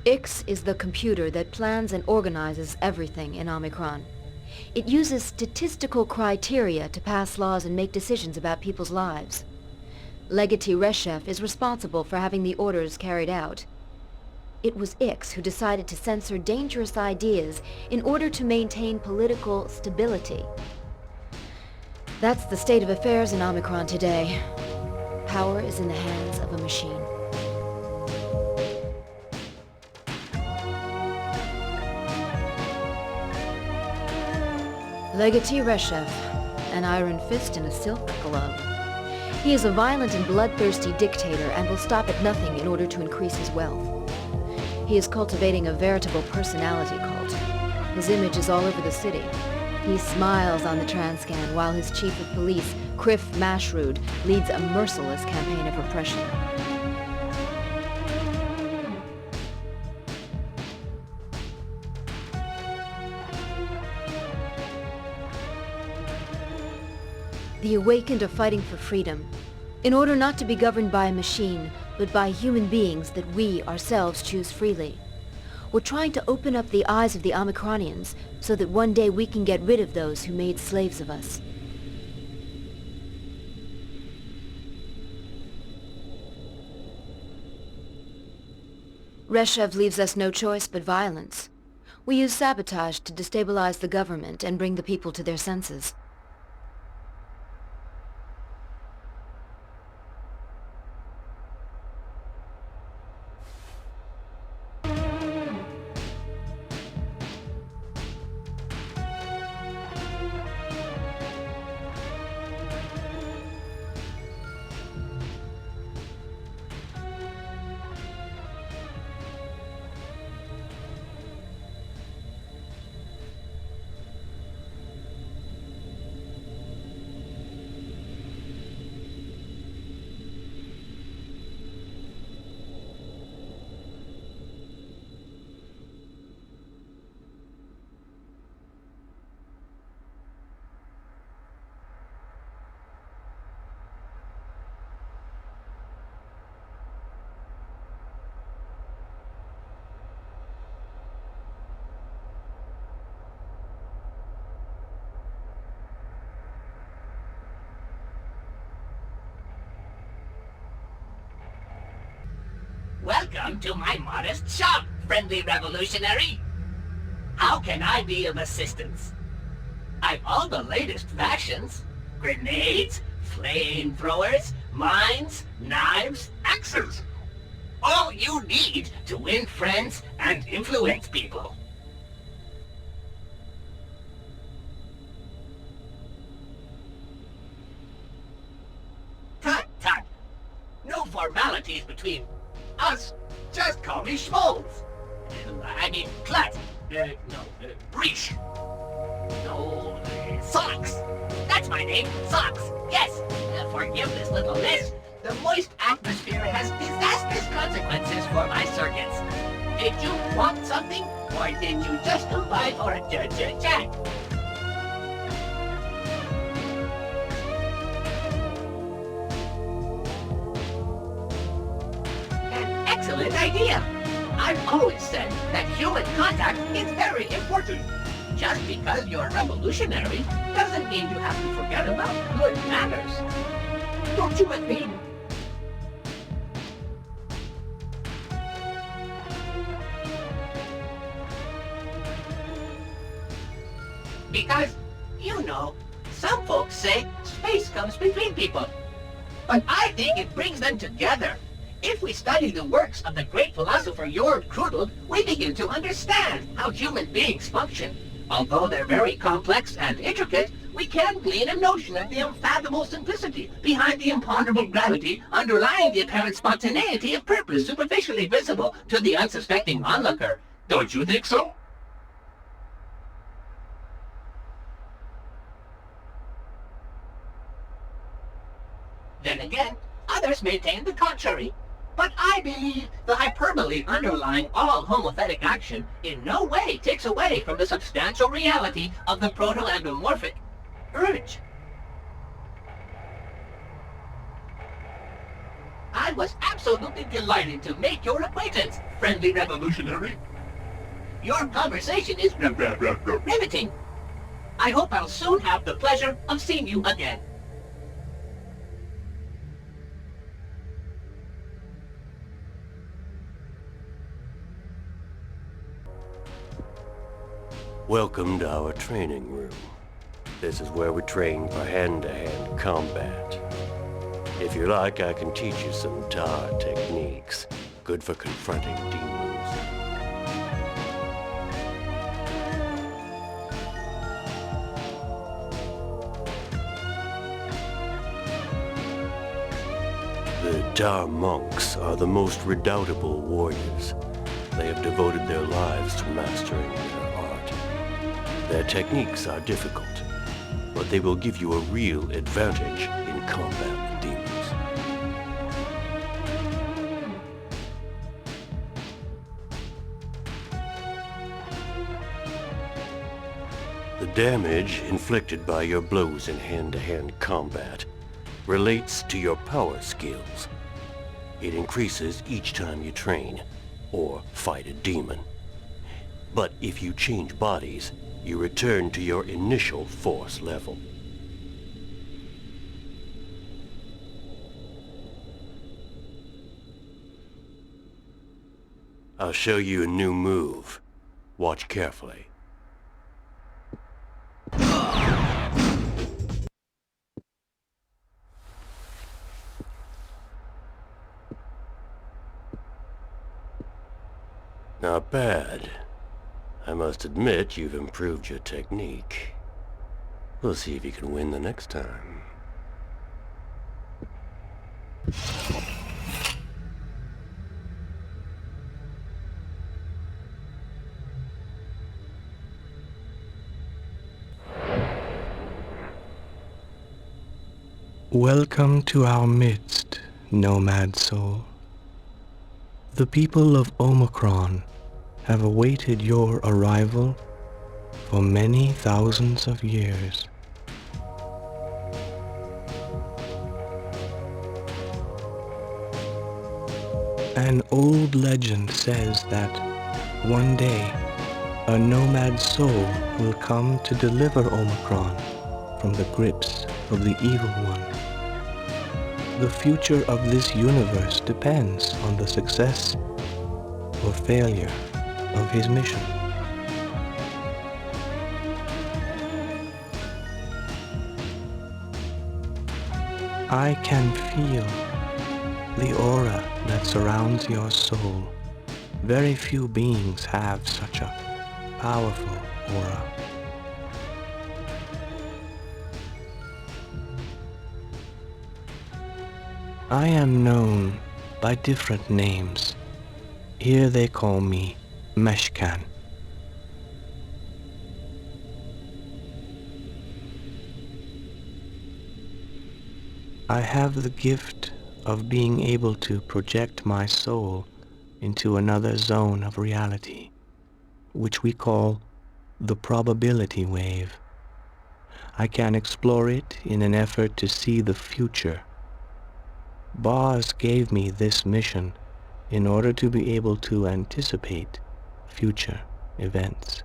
[SPEAKER 5] Ix is the computer that plans and organizes everything in Omikron. It uses statistical criteria to pass laws and make decisions about people's lives. Legatee Reshef is responsible for having the orders carried out. It was Ix who decided to censor dangerous ideas in order to maintain political stability. That's the state of affairs in Omikron today. Power is in the hands of a machine. Legatee Reshef, an iron fist in a silk glove. He is a violent and bloodthirsty dictator and will stop at nothing in order to increase his wealth. He is cultivating a veritable personality cult. His image is all over the city. He smiles on the Transcan while his chief of police, Criff Mashrud, leads a merciless campaign of repression. The Awakened are fighting for freedom, in order not to be governed by a machine, but by human beings that we ourselves choose freely. We're trying to open up the eyes of the Omikronians so that one day we can get rid of those who made slaves of us. Reshef leaves us no choice but violence. We use sabotage to destabilize the government and bring the people to their senses.
[SPEAKER 11] Welcome to my modest shop, friendly revolutionary. How can I be of assistance? I've all the latest fashions. Grenades, flamethrowers, mines, knives, axes. All you need to win friends and influence people. Tut, tut. No formalities between us. Just call me Schmoles. I mean, Clut. Breach. No, Socks. That's my name, Socks. Yes, forgive this little list. The moist atmosphere has disastrous consequences for my circuits. Did you want something, or did you just come by for a chat? An excellent idea. I've always said that human contact is very important. Just because you're revolutionary doesn't mean you have to forget about good manners. Don't you agree? Because, you know, some folks say space comes between people. But I think it brings them together. If we study the works of the great philosopher Jörg Krudel, we begin to understand how human beings function. Although they're very complex and intricate, we can glean a notion of the unfathomable simplicity behind the imponderable gravity underlying the apparent spontaneity of purpose superficially visible to the unsuspecting onlooker. Don't you think so? Then again, others maintain the contrary. But I believe the hyperbole underlying all homothetic action in no way takes away from the substantial reality of the proto-anthropomorphic urge. I was absolutely delighted to make your acquaintance, friendly revolutionary. Your conversation is riveting. I hope I'll soon have the pleasure of seeing you again.
[SPEAKER 8] Welcome to our training room. This is where we train for hand-to-hand combat. If you like, I can teach you some tar techniques, good for confronting demons. The Tar monks are the most redoubtable warriors. They have devoted their lives to mastering their art. Their techniques are difficult, but they will give you a real advantage in combat with demons. The damage inflicted by your blows in hand-to-hand combat relates to your power skills. It increases each time you train or fight a demon. But if you change bodies, you return to your initial force level. I'll show you a new move. Watch carefully. Not bad. I must admit you've improved your technique. We'll see if you can win the next time.
[SPEAKER 12] Welcome to our midst, Nomad Soul. The people of Omikron have awaited your arrival for many thousands of years. An old legend says that one day a Nomad Soul will come to deliver Omikron from the grips of the evil one. The future of this universe depends on the success or failure of his mission. I can feel the aura that surrounds your soul. Very few beings have such a powerful aura. I am known by different names. Here they call me Meshkan. I have the gift of being able to project my soul into another zone of reality, which we call the probability wave. I can explore it in an effort to see the future. Boz gave me this mission in order to be able to anticipate future events.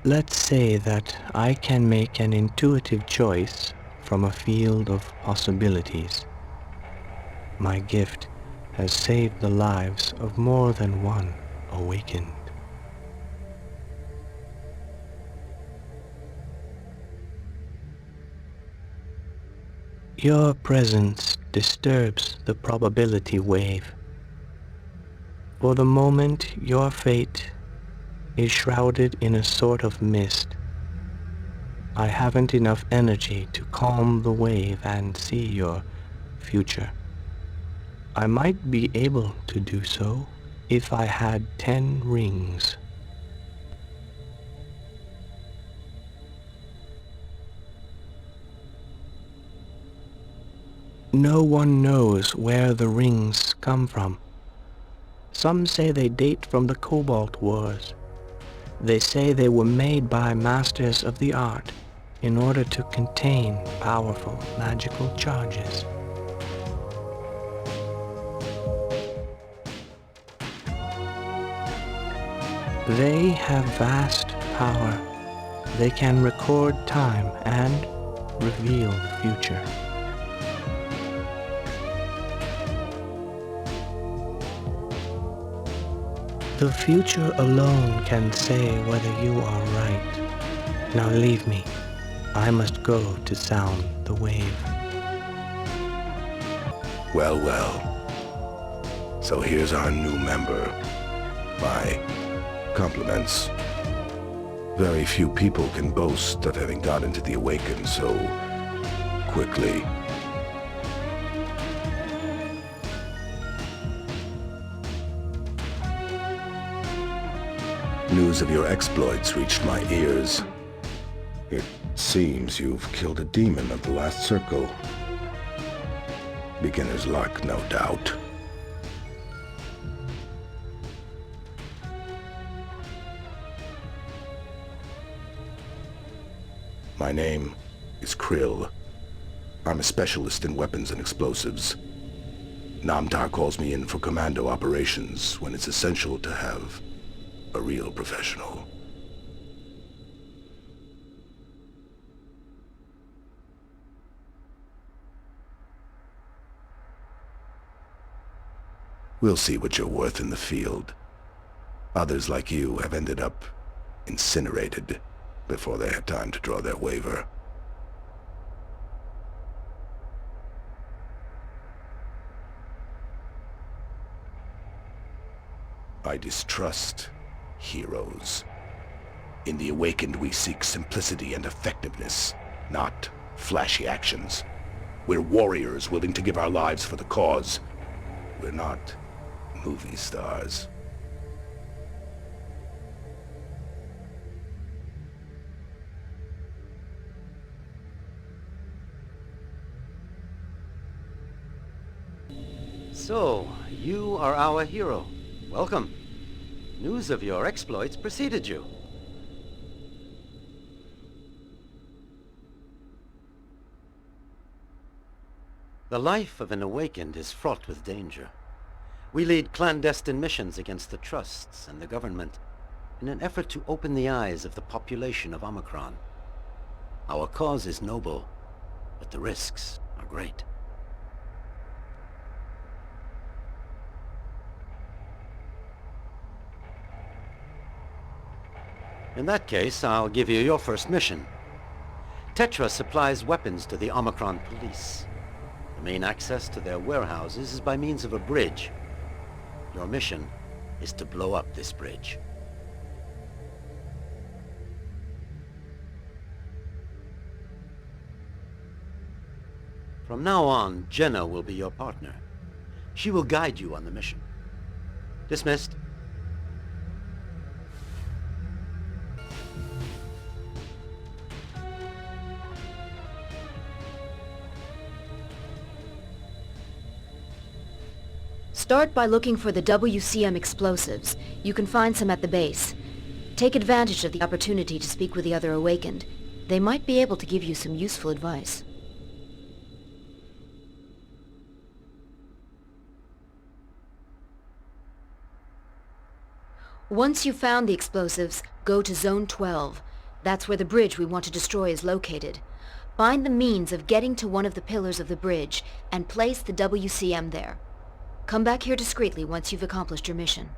[SPEAKER 12] Let's say that I can make an intuitive choice from a field of possibilities. My gift has saved the lives of more than one awakened. Your presence disturbs the probability wave. For the moment, your fate is shrouded in a sort of mist. I haven't enough energy to calm the wave and see your future. I might be able to do so if I had 10 rings. No one knows where the rings come from. Some say they date from the Cobalt Wars. They say they were made by masters of the art in order to contain powerful magical charges. They have vast power. They can record time and reveal the future. The future alone can say whether you are right. Now leave me. I must go to sound the wave.
[SPEAKER 1] Well, well. So here's our new member. My compliments. Very few people can boast of having got into the Awakened so quickly. News of your exploits reached my ears. It seems you've killed a demon of the last circle. Beginner's luck, no doubt. My name is Krill. I'm a specialist in weapons and explosives. Namtar calls me in for commando operations when it's essential to have a real professional. We'll see what you're worth in the field. Others like you have ended up incinerated before they had time to draw their waiver. I distrust heroes. In the Awakened, we seek simplicity and effectiveness, not flashy actions. We're warriors willing to give our lives for the cause. We're not movie stars.
[SPEAKER 4] So, you are our hero. Welcome. News of your exploits preceded you. The life of an Awakened is fraught with danger. We lead clandestine missions against the trusts and the government. in an effort to open the eyes of the population of Omikron. Our cause is noble, but the risks are great. In that case, I'll give you your first mission. Tetra supplies weapons to the Omikron police. The main access to their warehouses is by means of a bridge. Your mission is to blow up this bridge. From now on, Jenna will be your partner. She will guide you on the mission. Dismissed.
[SPEAKER 5] Start by looking for the WCM explosives. You can find some at the base. Take advantage of the opportunity to speak with the other Awakened. They might be able to give you some useful advice. Once you've found the explosives, go to Zone 12. That's where the bridge we want to destroy is located. Find the means of getting to one of the pillars of the bridge and place the WCM there. Come back here discreetly once you've accomplished your mission.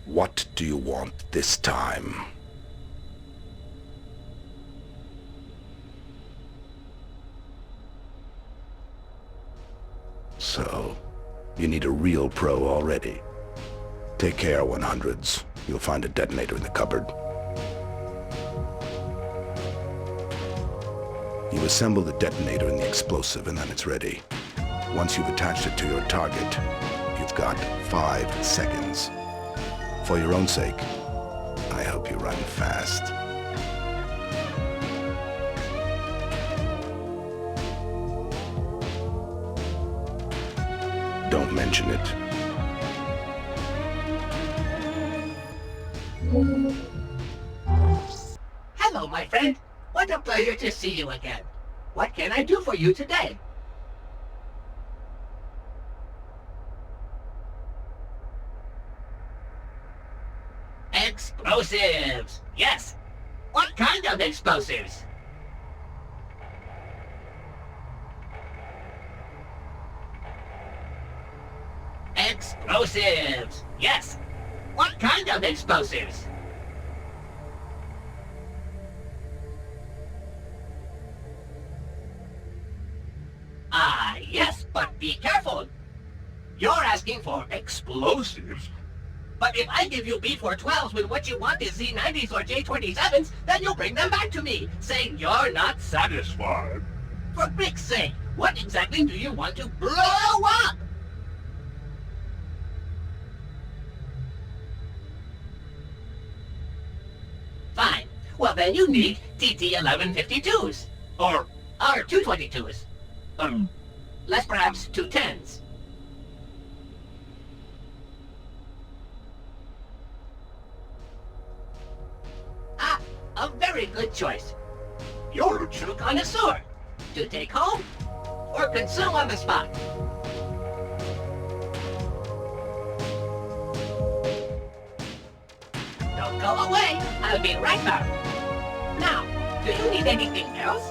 [SPEAKER 1] What do you want this time? So, you need a real pro already. Take care, 100s. You'll find a detonator in the cupboard. You assemble the detonator and the explosive, and then it's ready. Once you've attached it to your target, you've got 5 seconds. For your own sake, I hope you run fast. Don't mention it.
[SPEAKER 11] Hello, my friend. What a pleasure to see you again. What can I do for you today? Explosives! Yes! What kind of explosives? Explosives! Yes! What kind of explosives? Ah, yes, but be careful. You're asking for explosives. But if I give you B412s when what you want is Z90s or J27s, then you'll bring them back to me, saying you're not satisfied. For Greek's sake, what exactly do you want to blow up? Fine. Well, then you need TT1152s. Or R222s. Less perhaps 210s. Ah, a very good choice. You're a true connoisseur. To take home or consume on the spot. Don't go away. I'll be right back. Now, do you need anything else?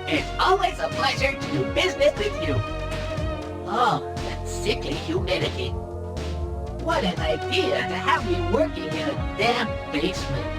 [SPEAKER 11] It's always a pleasure to do business with you. Oh, that sickly humidity. What an idea to have me working in a damp basement.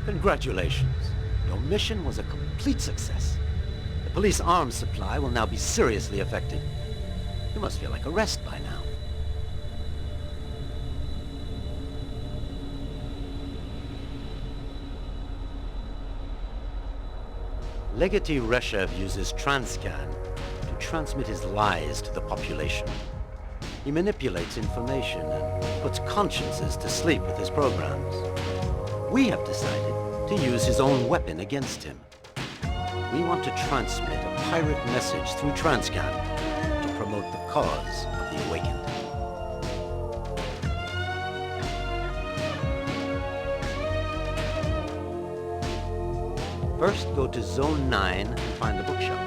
[SPEAKER 4] Congratulations. Your mission was a complete success. The police arms supply will now be seriously affected. You must feel like a rest by now. Legatee Reshev uses Transcan to transmit his lies to the population. He manipulates information and puts consciences to sleep with his programs. We have decided to use his own weapon against him. We want to transmit a pirate message through Transcan to promote the cause of the Awakened. First, go to Zone 9 and find the bookshop.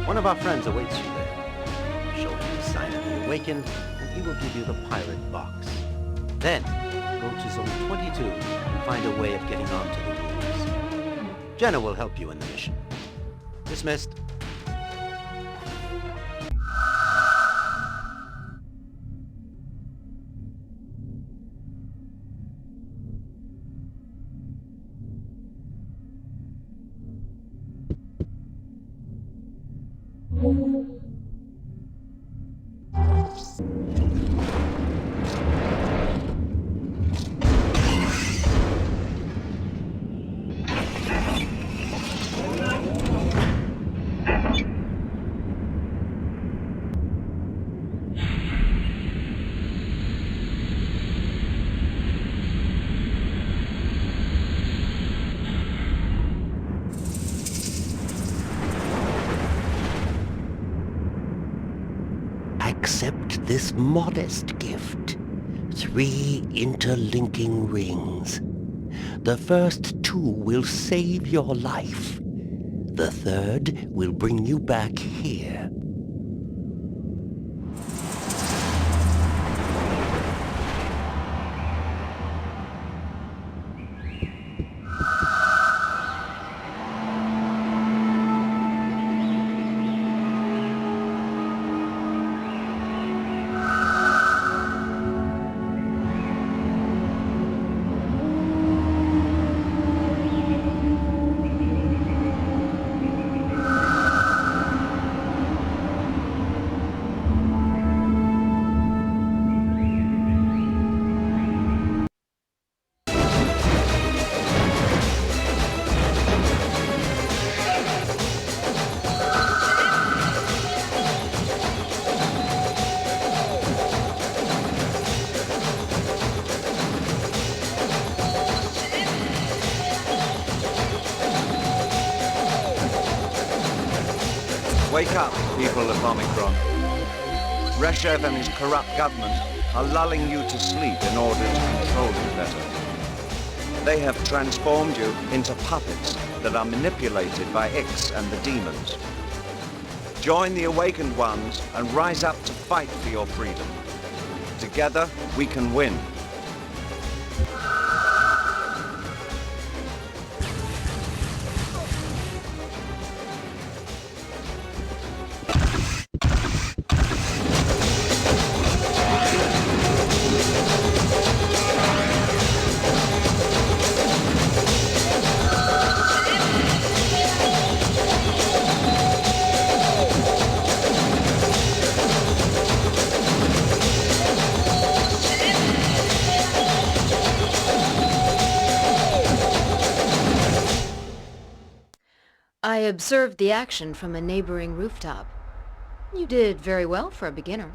[SPEAKER 4] One of our friends awaits you there. Show him the sign of the Awakened, and he will give you the pirate box. Then, go to Zone 22 and find a way of getting onto the rooms. Jenna will help you in the mission. Dismissed.
[SPEAKER 8] Accept this modest gift. 3 interlinking rings. The first 2 will save your life. The third will bring you back here.
[SPEAKER 13] Wake up, people of Omikron. Reshev and his corrupt government are lulling you to sleep in order to control you better. They have transformed you into puppets that are manipulated by X and the demons. Join the awakened ones and rise up to fight for your freedom. Together, we can win.
[SPEAKER 5] I observed the action from a neighboring rooftop. You did very well for a beginner.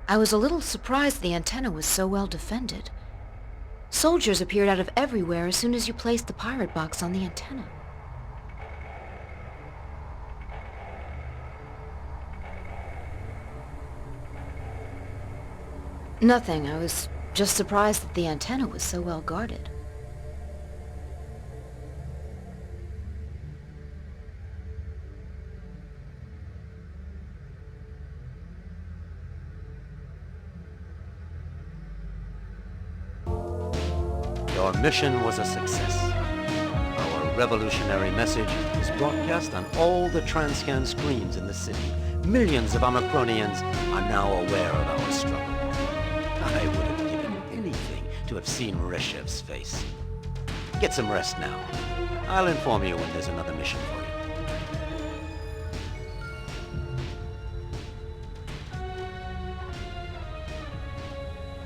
[SPEAKER 5] I was a little surprised the antenna was so well defended. Soldiers appeared out of everywhere as soon as you placed the pirate box on the antenna. Nothing. I was just surprised that the antenna was so well guarded.
[SPEAKER 4] Your mission was a success. Our revolutionary message is broadcast on all the Transcan screens in the city. Millions of Omicronians are now aware of our struggle. I would have given anything to have seen Reshev's face. Get some rest now. I'll inform you when there's another mission for you.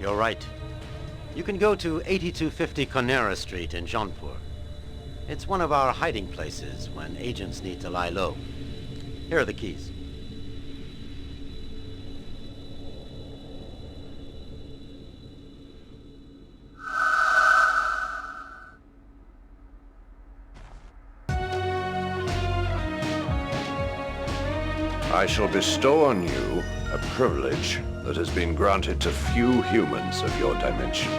[SPEAKER 4] You're right. You can go to 8250 Conera Street in Jaunpur. It's one of our hiding places when agents need to lie low. Here are the keys.
[SPEAKER 1] I shall bestow on you a privilege that has been granted to few humans of your dimension.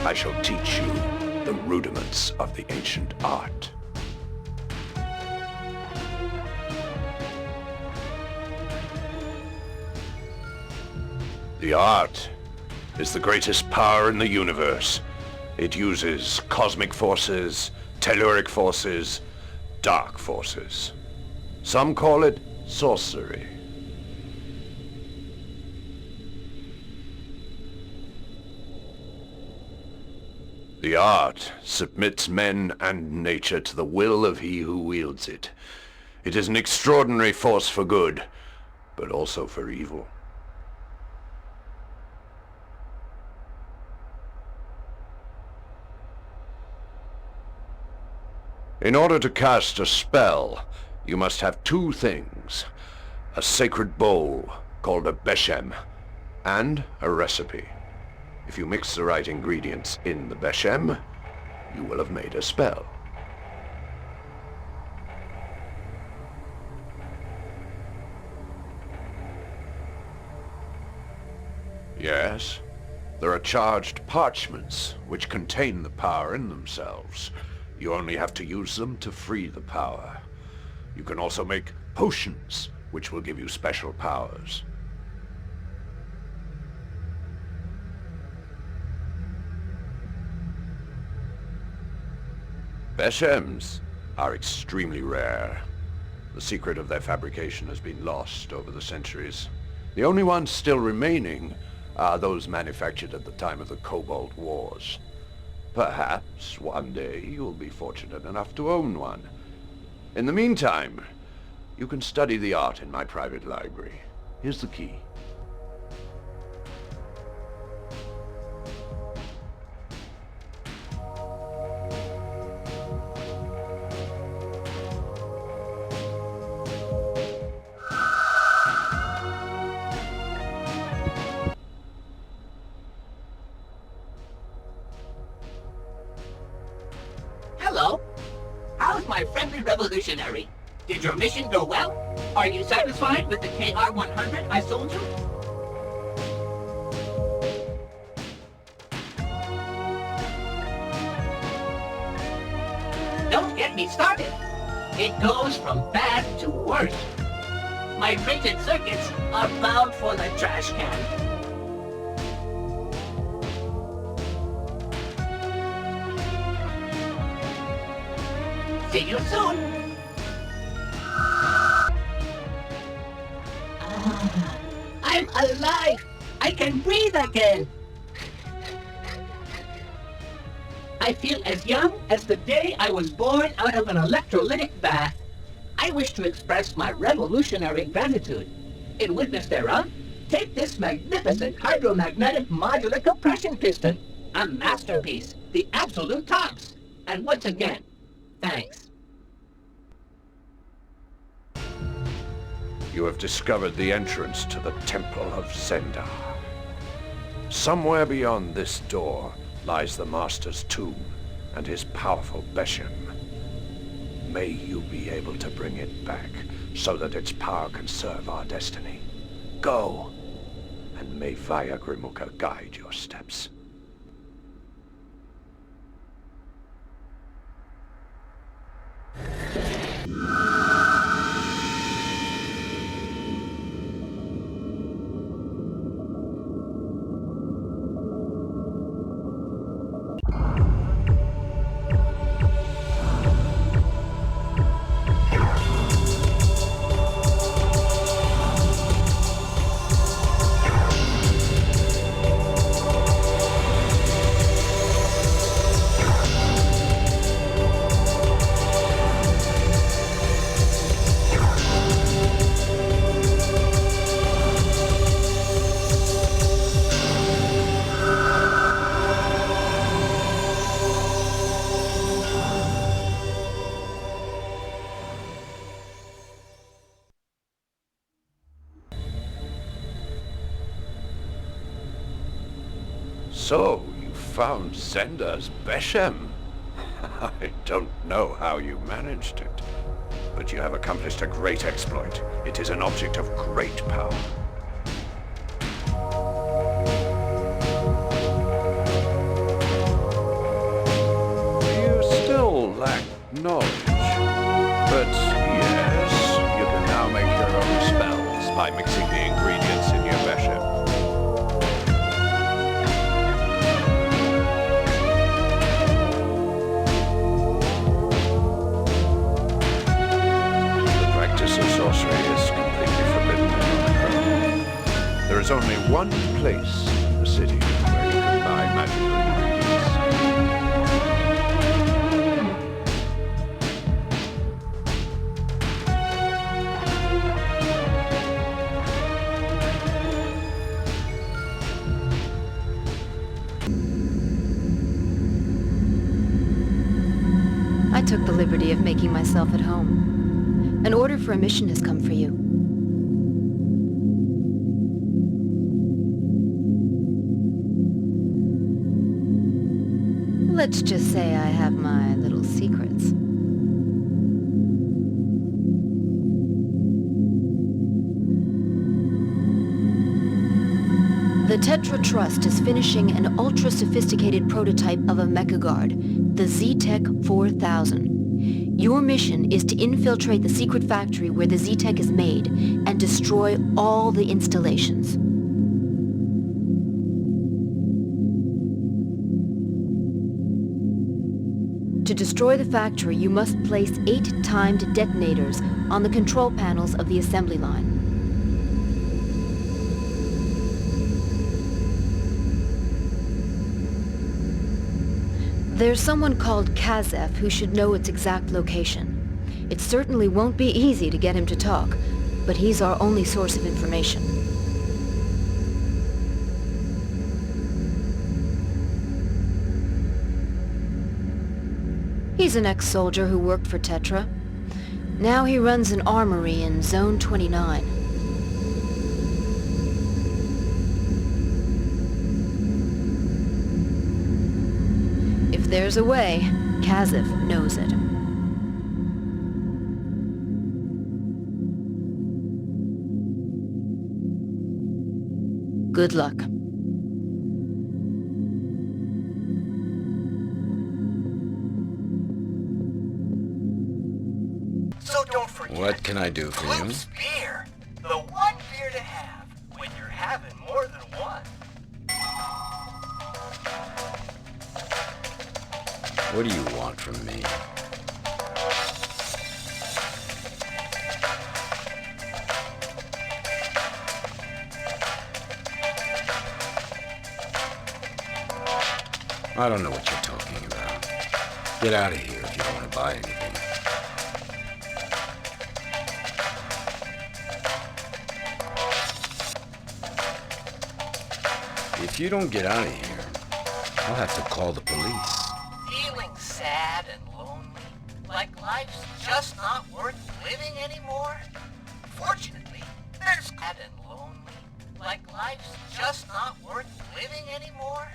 [SPEAKER 1] I shall teach you the rudiments of the ancient art. The art is the greatest power in the universe. It uses cosmic forces, telluric forces, dark forces. Some call it sorcery. The art submits men and nature to the will of he who wields it. It is an extraordinary force for good, but also for evil. In order to cast a spell, you must have two things: a sacred bowl called a beshem, and a recipe. If you mix the right ingredients in the beshem, you will have made a spell. Yes, there are charged parchments which contain the power in themselves. You only have to use them to free the power. You can also make potions, which will give you special powers. Beshems are extremely rare. The secret of their fabrication has been lost over the centuries. The only ones still remaining are those manufactured at the time of the Cobalt Wars. Perhaps one day you'll be fortunate enough to own one. In the meantime, you can study the art in my private library. Here's the key.
[SPEAKER 11] Hello. How's my friendly revolutionary? Did your mission go well? Are you satisfied with the KR-100 I sold you? Don't get me started. It goes from bad to worse. My printed circuits are bound for the trash can. See you soon. I'm alive! I can breathe again! I feel as young as the day I was born out of an electrolytic bath. I wish to express my revolutionary gratitude. In witness thereof, take this magnificent hydromagnetic modular compression piston, a masterpiece, the absolute tops. And once again, thanks.
[SPEAKER 1] You have discovered the entrance to the Temple of Zendar. Somewhere beyond this door lies the Master's tomb and his powerful Beshem. May you be able to bring it back so that its power can serve our destiny. Go, and may Vaya Grimuka guide your steps. So, you found Zenda's Beshem. I don't know how you managed it, but you have accomplished a great exploit. It is an object of great power. You still lack knowledge, but yes, you can now make your own spells by mixing the ingredients in your Beshem. Sorcery is completely forbidden in Omikron. There is only one place in the city where you can buy magical
[SPEAKER 5] I took the liberty of making myself at home. An order for a mission has come for you. Let's just say I have my little secrets. The Tetra Trust is finishing an ultra-sophisticated prototype of a mecha guard, the Z-Tech 4000. Your mission is to infiltrate the secret factory where the Z-Tech is made and destroy all the installations. To destroy the factory, you must place 8 timed detonators on the control panels of the assembly line. There's someone called Kazef who should know its exact location. It certainly won't be easy to get him to talk, but he's our only source of information. He's an ex-soldier who worked for Tetra. Now he runs an armory in Zone 29. If there's a way, Kazef knows it. Good luck.
[SPEAKER 11] So don't forget.
[SPEAKER 9] What can I do for you?
[SPEAKER 11] Beer. The one beer to have when you're having more than one.
[SPEAKER 9] What do you want from me? I don't know what you're talking about. Get out of here if you don't want to buy anything. If you don't get out of here, I'll have to call the police.
[SPEAKER 11] Feeling sad and lonely? Like life's just not worth living anymore? Fortunately, there's sad and lonely. Like life's just not worth living anymore?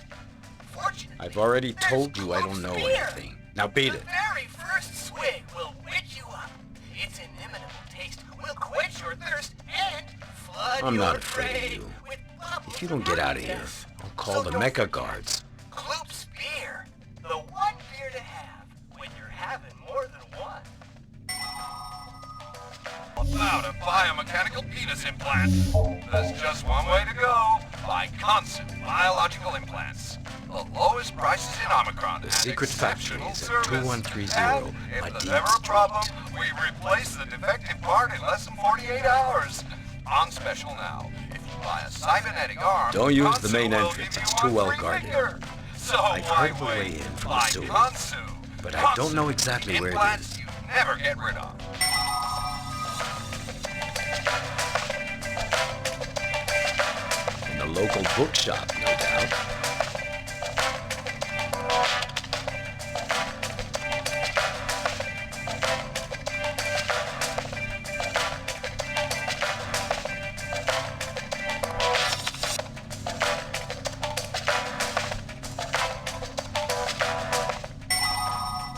[SPEAKER 11] Fortunately,
[SPEAKER 9] I've already told you I don't know anything. Now beat it.
[SPEAKER 11] The very first swig will wake you up. Its inimitable taste will quench your thirst and flood
[SPEAKER 9] I'm
[SPEAKER 11] your
[SPEAKER 9] not afraid of
[SPEAKER 11] brain
[SPEAKER 9] you.
[SPEAKER 11] with bubbly
[SPEAKER 9] If you don't get out of here, I'll call the Mecha guards.
[SPEAKER 2] Kloop's beer. The one beer to have when you're having more than one.
[SPEAKER 1] About a biomechanical penis implant. There's just one way to go. Buy constant biological implants. The lowest prices in Omikron.
[SPEAKER 9] The secret factory is at 2130
[SPEAKER 1] And if there's ever a problem, we replace the defective part in less than 48 hours. On special now. If you buy a cybernetic arm,
[SPEAKER 9] Don't use the
[SPEAKER 1] Kansu
[SPEAKER 9] main
[SPEAKER 1] will
[SPEAKER 9] entrance,
[SPEAKER 1] give
[SPEAKER 9] it's
[SPEAKER 1] you
[SPEAKER 9] too
[SPEAKER 1] a
[SPEAKER 9] well
[SPEAKER 1] free
[SPEAKER 9] guarded.
[SPEAKER 1] finger. So
[SPEAKER 9] I've
[SPEAKER 1] why
[SPEAKER 9] heard the way
[SPEAKER 1] wait?
[SPEAKER 9] in from the
[SPEAKER 1] Buy
[SPEAKER 9] sewers,
[SPEAKER 1] Kansu.
[SPEAKER 9] but I don't know exactly where it
[SPEAKER 1] Implants
[SPEAKER 9] is.
[SPEAKER 1] you never get rid of.
[SPEAKER 9] In the local bookshop, no doubt.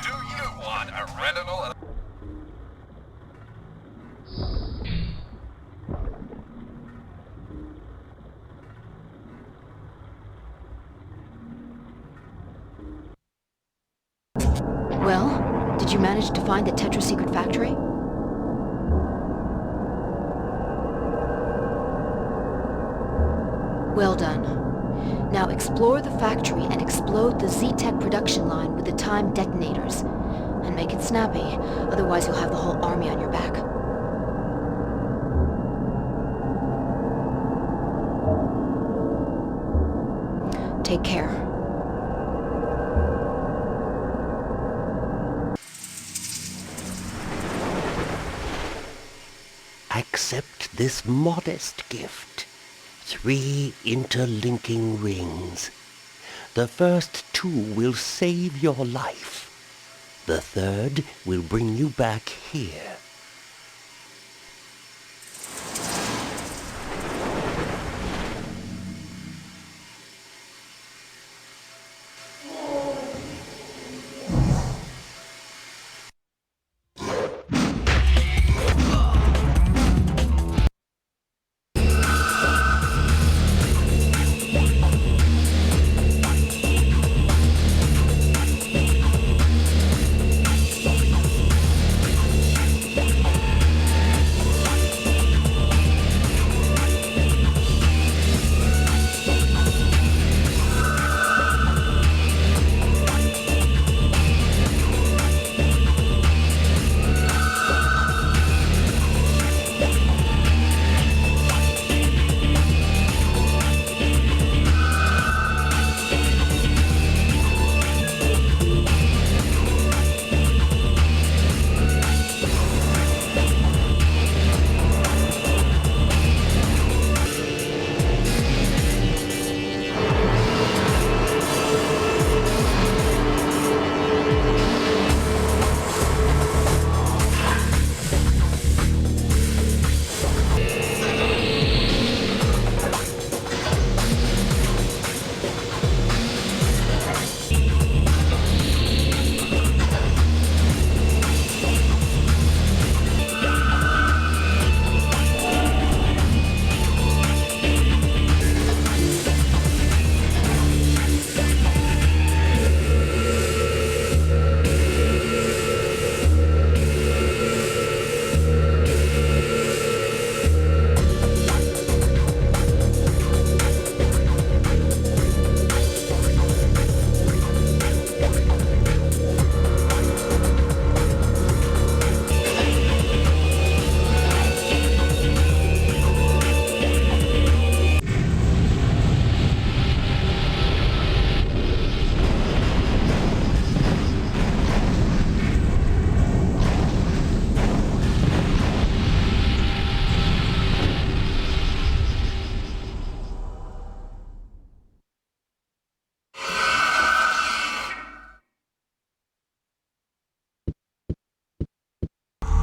[SPEAKER 1] Do you want a retinal?
[SPEAKER 5] Well, did you manage to find the Tetra secret factory? Well done. Now explore the factory and explode the Z-Tech production line with the time detonators. And make it snappy, otherwise you'll have the whole army on your back. Take care.
[SPEAKER 8] Accept this modest gift. 3 interlinking rings. The first 2 will save your life. The third will bring you back here.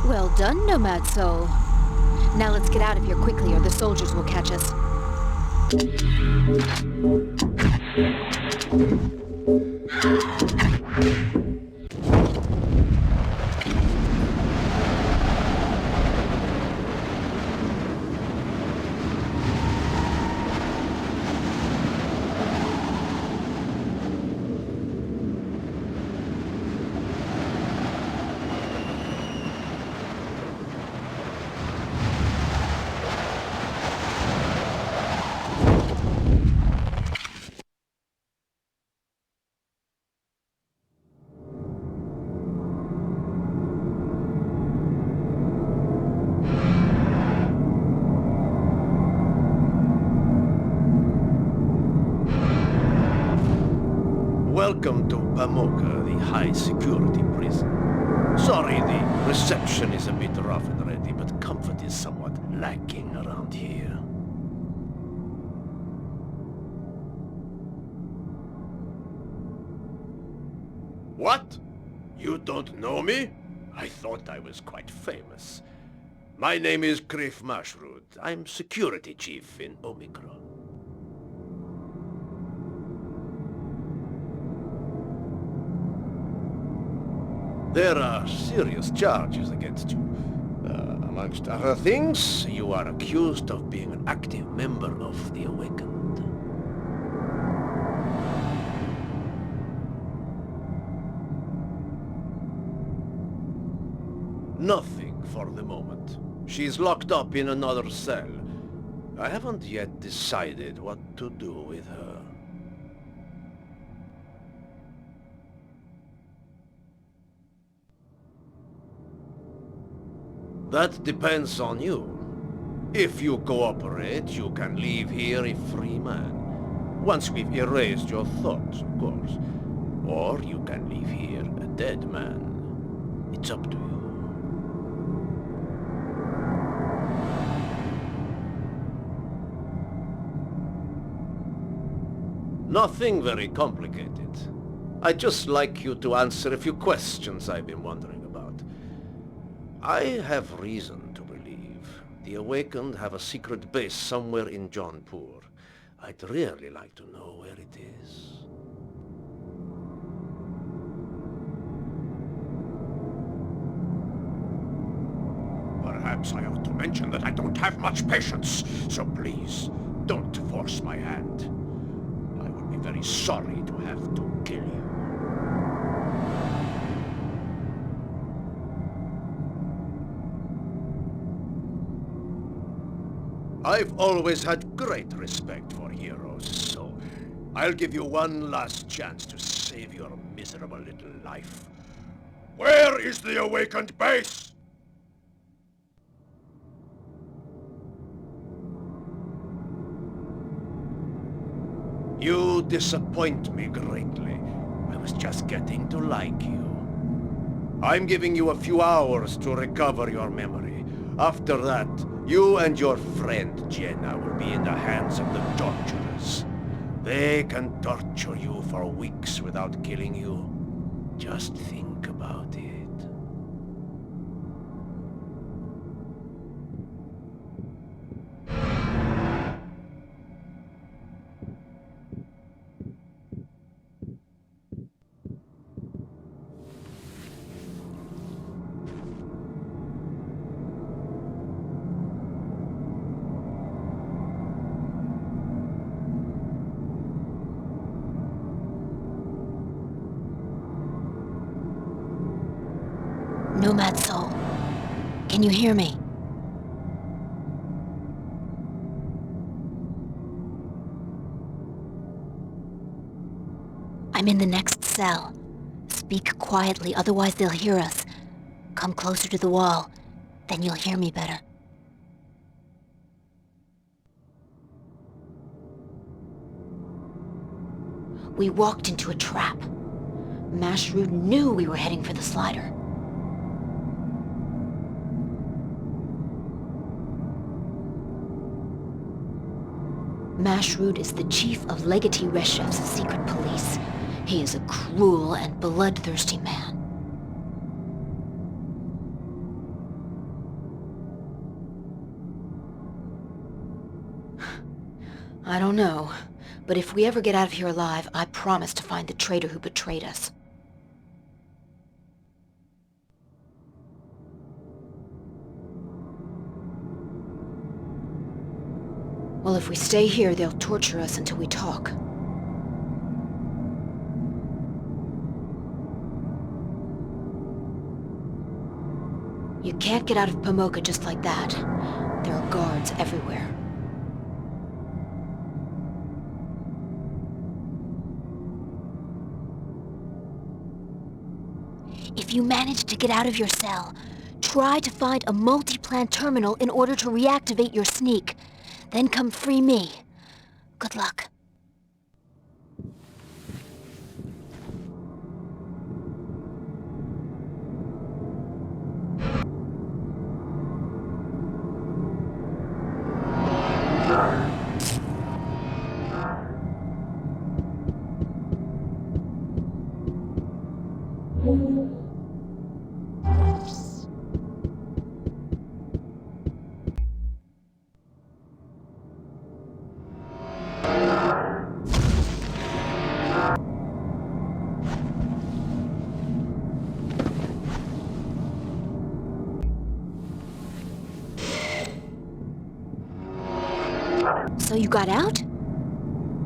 [SPEAKER 5] Well done, Nomad Soul. Now let's get out of here quickly or the soldiers will catch us.
[SPEAKER 6] Welcome to Pamoka, the high-security prison. Sorry, the reception is a bit rough and ready, but comfort is somewhat lacking around here. What? You don't know me? I thought I was quite famous. My name is Griff Mashrud. I'm security chief in Omikron. There are serious charges against you. Amongst other things, you are accused of being an active member of the Awakened. Nothing for the moment. She's locked up in another cell. I haven't yet decided what to do with her. That depends on you. If you cooperate, you can leave here a free man. Once we've erased your thoughts, of course. Or you can leave here a dead man. It's up to you. Nothing very complicated. I'd just like you to answer a few questions I've been wondering about. I have reason to believe the Awakened have a secret base somewhere in Jaunpur. I'd really like to know where it is. Perhaps I ought to mention that I don't have much patience, so please, don't force my hand. I would be very sorry to have to kill you. I've always had great respect for heroes, so I'll give you one last chance to save your miserable little life. Where is the Awakened base? You disappoint me greatly. I was just getting to like you. I'm giving you a few hours to recover your memory. After that, you and your friend Jenna will be in the hands of the torturers. They can torture you for weeks without killing you. Just think about it.
[SPEAKER 5] Nomad Soul, can you hear me? I'm in the next cell. Speak quietly, otherwise they'll hear us. Come closer to the wall, then you'll hear me better. We walked into a trap. Mashrud knew we were heading for the slider. Mashrud is the chief of Legatee Reshev's secret police. He is a cruel and bloodthirsty man. I don't know, but if we ever get out of here alive, I promise to find the traitor who betrayed us. Well, if we stay here, they'll torture us until we talk. You can't get out of Pamoka just like that. There are guards everywhere. If you manage to get out of your cell, try to find a multi-plan terminal in order to reactivate your sneak. Then come free me. Good luck. So you got out?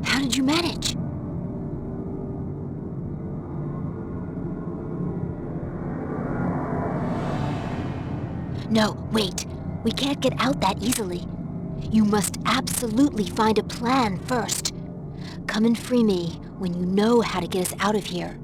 [SPEAKER 5] How did you manage? No, wait. We can't get out that easily. You must absolutely find a plan first. Come and free me when you know how to get us out of here.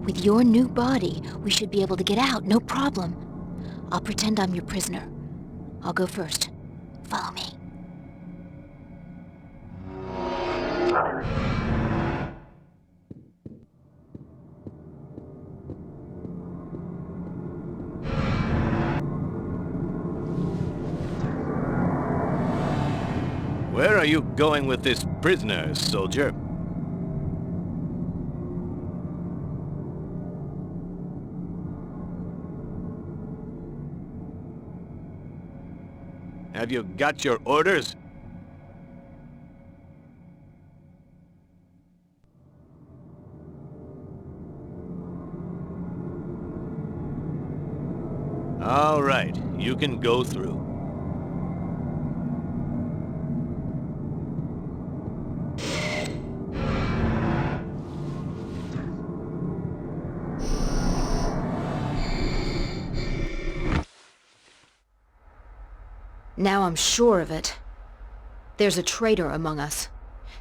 [SPEAKER 5] With your new body, we should be able to get out, no problem. I'll pretend I'm your prisoner. I'll go first. Follow me.
[SPEAKER 9] Where are you going with this prisoner, soldier? Have you got your orders? All right, you can go through.
[SPEAKER 5] Now I'm sure of it. There's a traitor among us.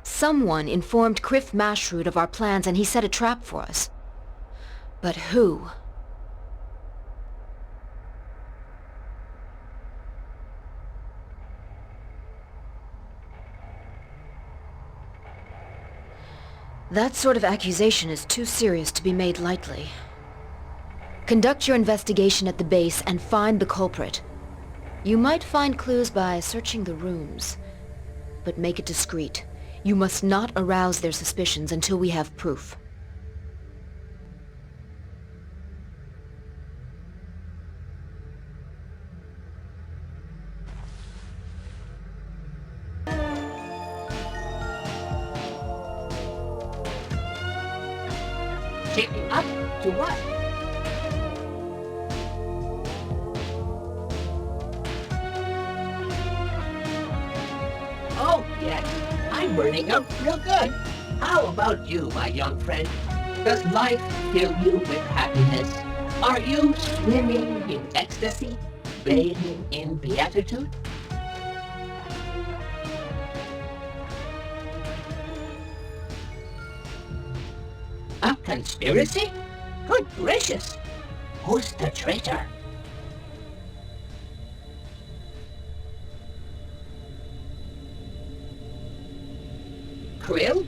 [SPEAKER 5] Someone informed Criff Mashrud of our plans and he set a trap for us. But who? That sort of accusation is too serious to be made lightly. Conduct your investigation at the base and find the culprit. You might find clues by searching the rooms, but make it discreet. You must not arouse their suspicions until we have proof.
[SPEAKER 11] Taking up to what? Oh, yes. I'm burning up real good. How about you, my young friend? Does life fill you with happiness? Are you swimming in ecstasy? Bathing in beatitude? A conspiracy? Good gracious! Who's the traitor? Krill?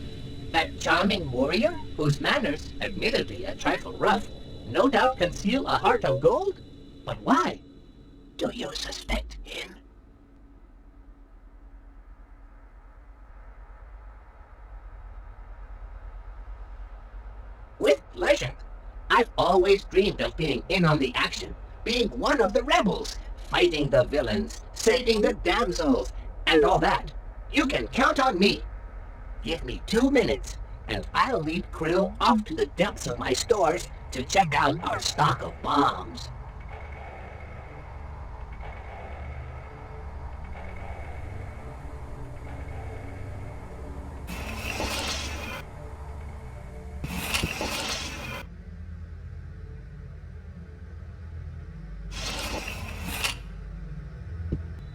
[SPEAKER 11] That charming warrior, whose manners, admittedly a trifle rough, no doubt conceal a heart of gold? But why? Do you suspect him? With pleasure. I've always dreamed of being in on the action, being one of the rebels, fighting the villains, saving the damsels, and all that. You can count on me. Give me 2 minutes, and I'll lead Krill off to the depths of my stores to check out our stock of bombs.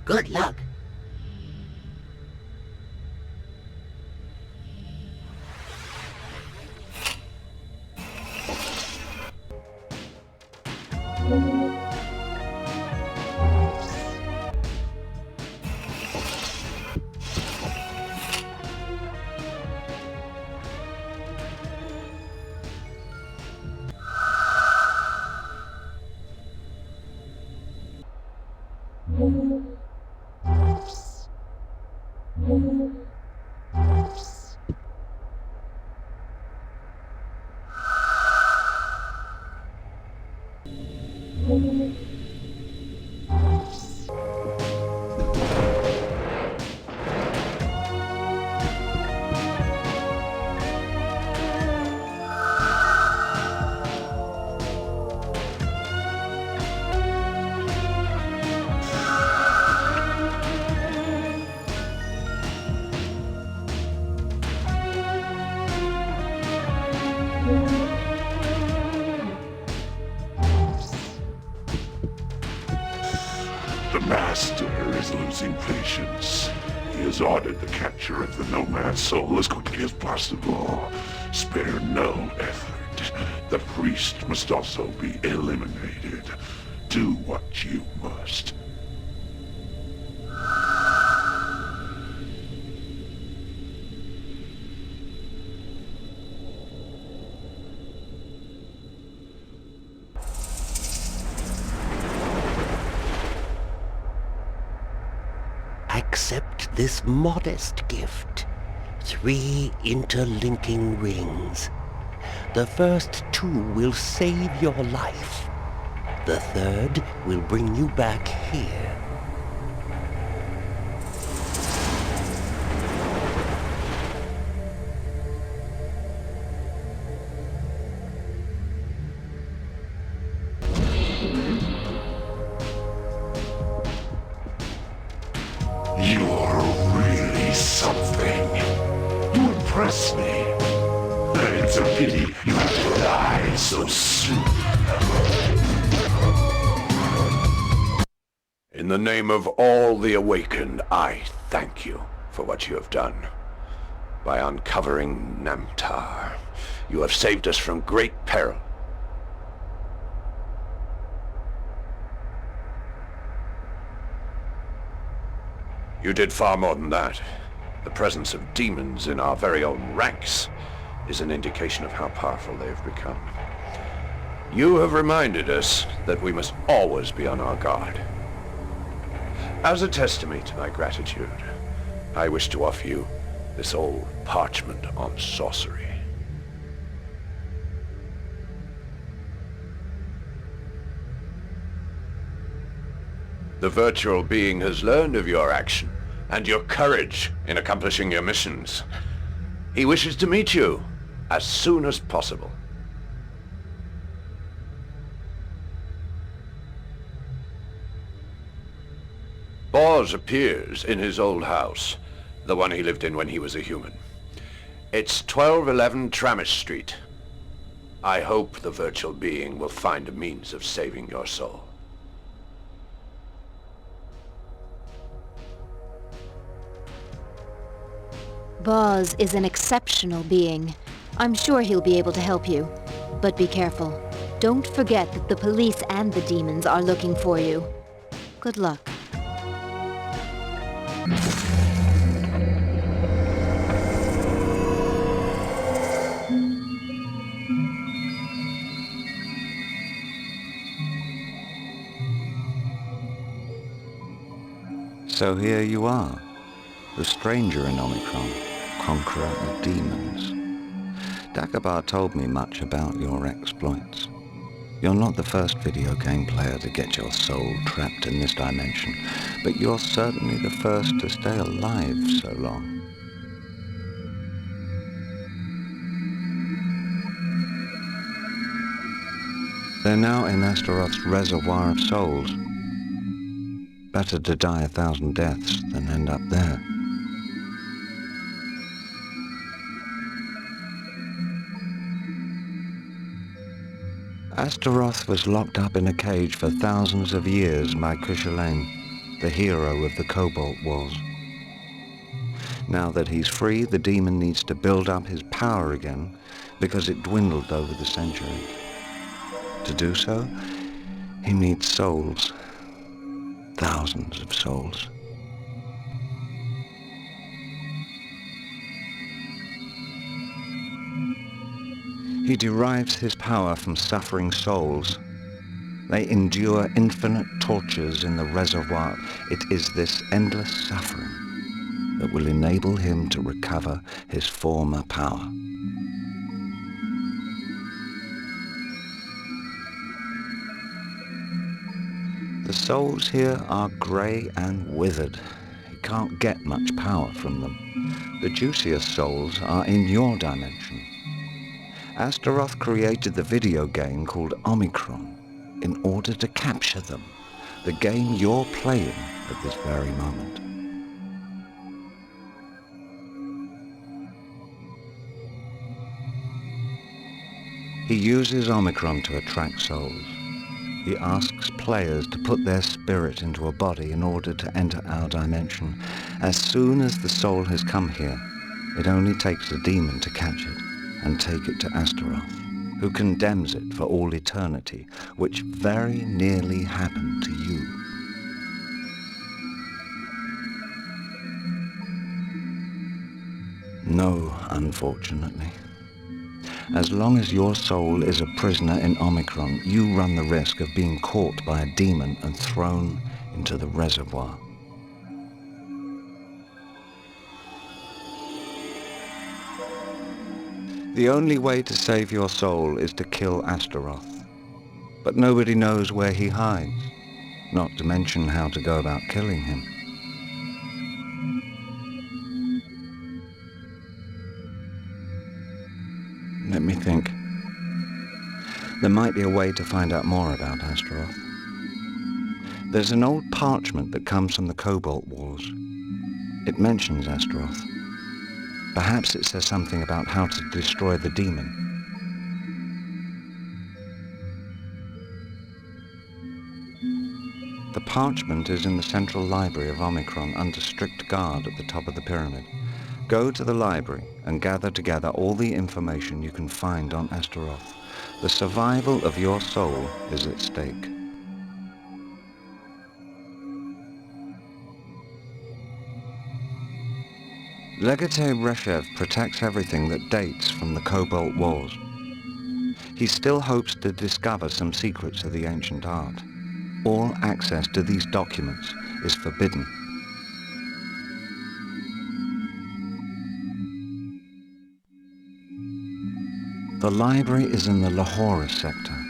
[SPEAKER 11] Good luck.
[SPEAKER 10] The Master is losing patience. He has ordered the capture of the Nomad Soul as quickly as possible. Spare no effort. The priest must also be eliminated. Do what you must.
[SPEAKER 8] Accept this modest gift. 3 interlinking rings. The first 2 will save your life. The third will bring you back here.
[SPEAKER 10] You're really something. You impress me. It's a pity you have to die so soon.
[SPEAKER 1] In the name of all the awakened, I thank you for what you have done. By uncovering Namtar, you have saved us from great peril. You did far more than that. The presence of demons in our very own ranks is an indication of how powerful they have become. You have reminded us that we must always be on our guard. As a testimony to my gratitude, I wish to offer you this old parchment on sorcery. The virtual being has learned of your action and your courage in accomplishing your missions. He wishes to meet you as soon as possible. Boz appears in his old house, the one he lived in when he was a human. It's 1211 Tramish Street. I hope the virtual being will find a means of saving your soul.
[SPEAKER 5] Boz is an exceptional being. I'm sure he'll be able to help you. But be careful. Don't forget that the police and the demons are looking for you. Good luck.
[SPEAKER 13] So here you are, the stranger in Omikron, conqueror of demons. Dagobah told me much about your exploits. You're not the first video game player to get your soul trapped in this dimension, but you're certainly the first to stay alive so long. They're now in Astaroth's reservoir of souls. Better to die 1,000 deaths than end up there. Astaroth was locked up in a cage for thousands of years by Cuchulainn, the hero of the Cobalt Wars. Now that he's free, the demon needs to build up his power again because it dwindled over the centuries. To do so, He needs souls. Thousands of souls. He derives his power from suffering souls. They endure infinite tortures in the reservoir. It is this endless suffering that will enable him to recover his former power. The souls here are grey and withered. You can't get much power from them. The juiciest souls are in your dimension. Astaroth created the video game called Omikron in order to capture them, the game you're playing at this very moment. He uses Omikron to attract souls. He asks players to put their spirit into a body in order to enter our dimension. As soon as the soul has come here, it only takes a demon to catch it and take it to Astaroth, who condemns it for all eternity, which very nearly happened to you. No, unfortunately. As long as your soul is a prisoner in Omikron, you run the risk of being caught by a demon and thrown into the reservoir. The only way to save your soul is to kill Astaroth. But nobody knows where he hides, not to mention how to go about killing him. Let me think. There might be a way to find out more about Astaroth. There's an old parchment that comes from the Cobalt Wars. It mentions Astaroth. Perhaps it says something about how to destroy the demon. The parchment is in the central library of Omikron under strict guard at the top of the pyramid. Go to the library and gather together all the information you can find on Astaroth. The survival of your soul is at stake. Legate Reshev protects everything that dates from the Cobalt Wars. He still hopes to discover some secrets of the ancient art. All access to these documents is forbidden. The library is in the Lahore sector.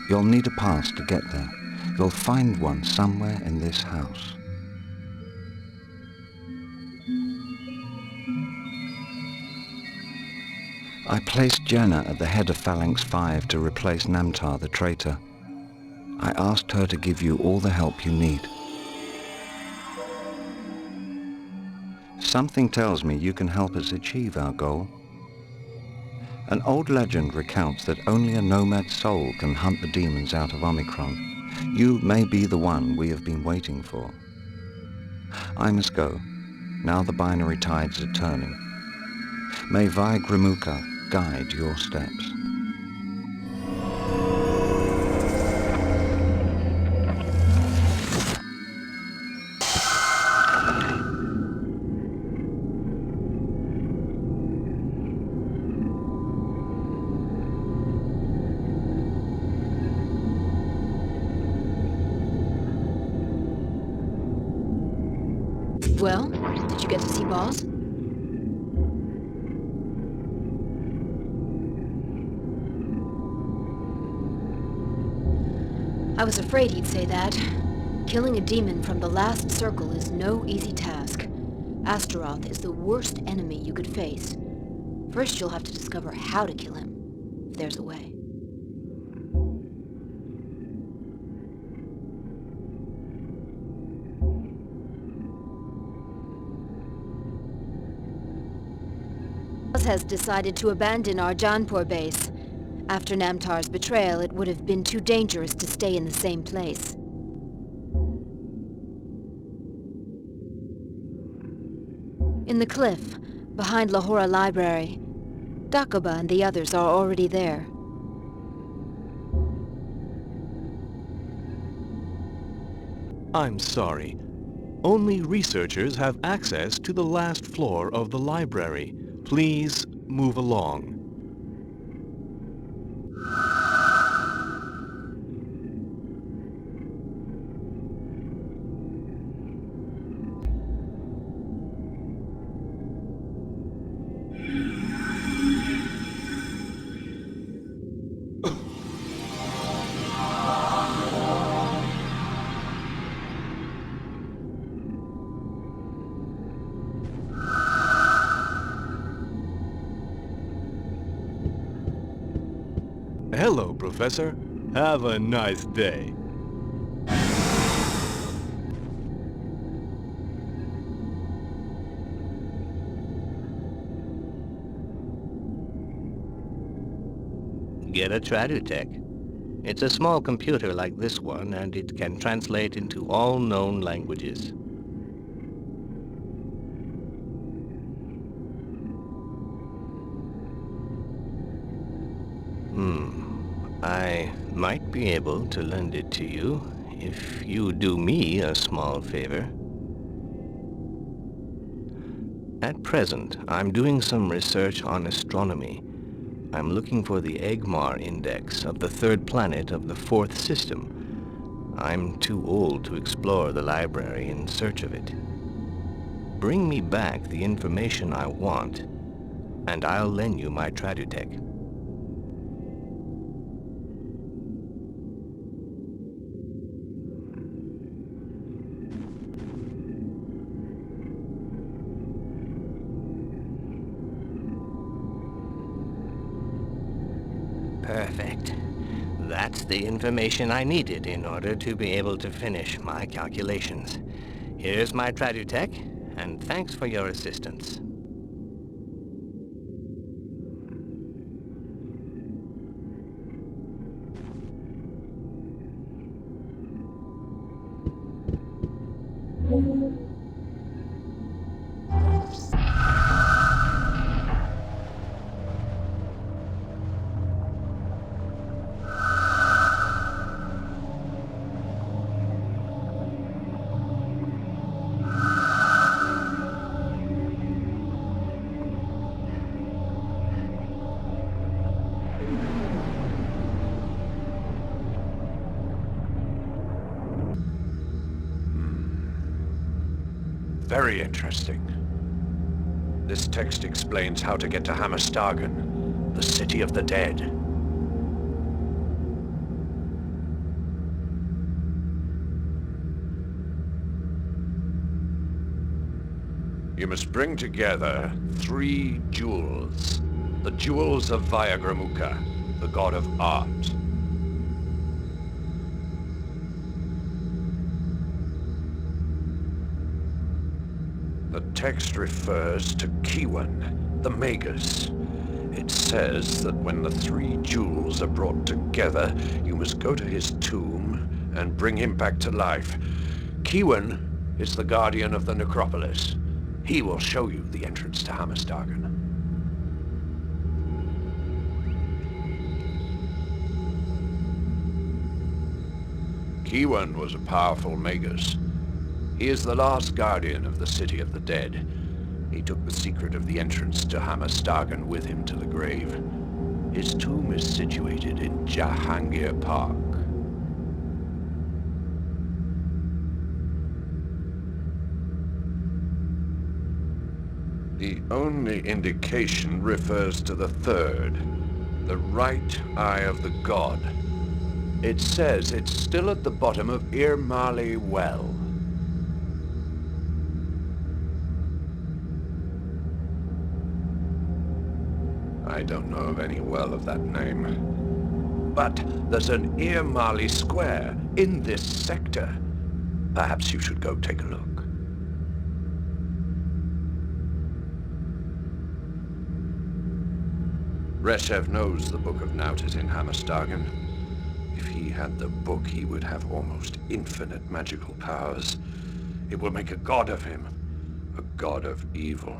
[SPEAKER 13] You'll need a pass to get there. You'll find one somewhere in this house. I placed Jenna at the head of Phalanx 5 to replace Namtar the traitor. I asked her to give you all the help you need. Something tells me you can help us achieve our goal. An old legend recounts that only a Nomad Soul can hunt the demons out of Omikron. You may be the one we have been waiting for. I must go. Now the binary tides are turning. May Vaigramukha guide your steps.
[SPEAKER 5] Well, did you get to see Boss? I was afraid he'd say that. Killing a demon from the last circle is no easy task. Astaroth is the worst enemy you could face. First you'll have to discover how to kill him, if there's a way. Has decided to abandon our Jaunpur base. After Namtar's betrayal, it would have been too dangerous to stay in the same place. In the cliff, behind Lahore Library, Dakoba and the others are already there.
[SPEAKER 12] I'm sorry. Only researchers have access to the last floor of the library. Please move along. Hello, Professor. Have a nice day.
[SPEAKER 8] Get a Tradutech. It's a small computer like this one, and it can translate into all known languages. I might be able to lend it to you if you do me a small favor. At present, I'm doing some research on astronomy. I'm looking for the Egmar index of the third planet of the fourth system. I'm too old to explore the library in search of it. Bring me back the information I want, and I'll lend you my Tradutech. Perfect. That's the information I needed in order to be able to finish my calculations. Here's my Tradutech, and thanks for your assistance.
[SPEAKER 1] Very interesting. This text explains how to get to Hammerstagen, the city of the dead. You must bring together 3 jewels. The jewels of Viagramuka, the god of art. The text refers to Kiwan, the Magus. It says that when the 3 jewels are brought together, you must go to his tomb and bring him back to life. Kiwan is the guardian of the necropolis. He will show you the entrance to Hammerstagen. Kiwan was a powerful Magus. He is the last guardian of the city of the dead. He took the secret of the entrance to Hammerstagen with him to the grave. His tomb is situated in Jahangir Park. The only indication refers to the 3rd, the right eye of the god. It says it's still at the bottom of Irmali Well. I don't know of any well of that name. But there's an Irmali Square in this sector. Perhaps you should go take a look. Reshev knows the Book of Naut is in Hammerstagen. If he had the book, he would have almost infinite magical powers. It will make a god of him, a god of evil.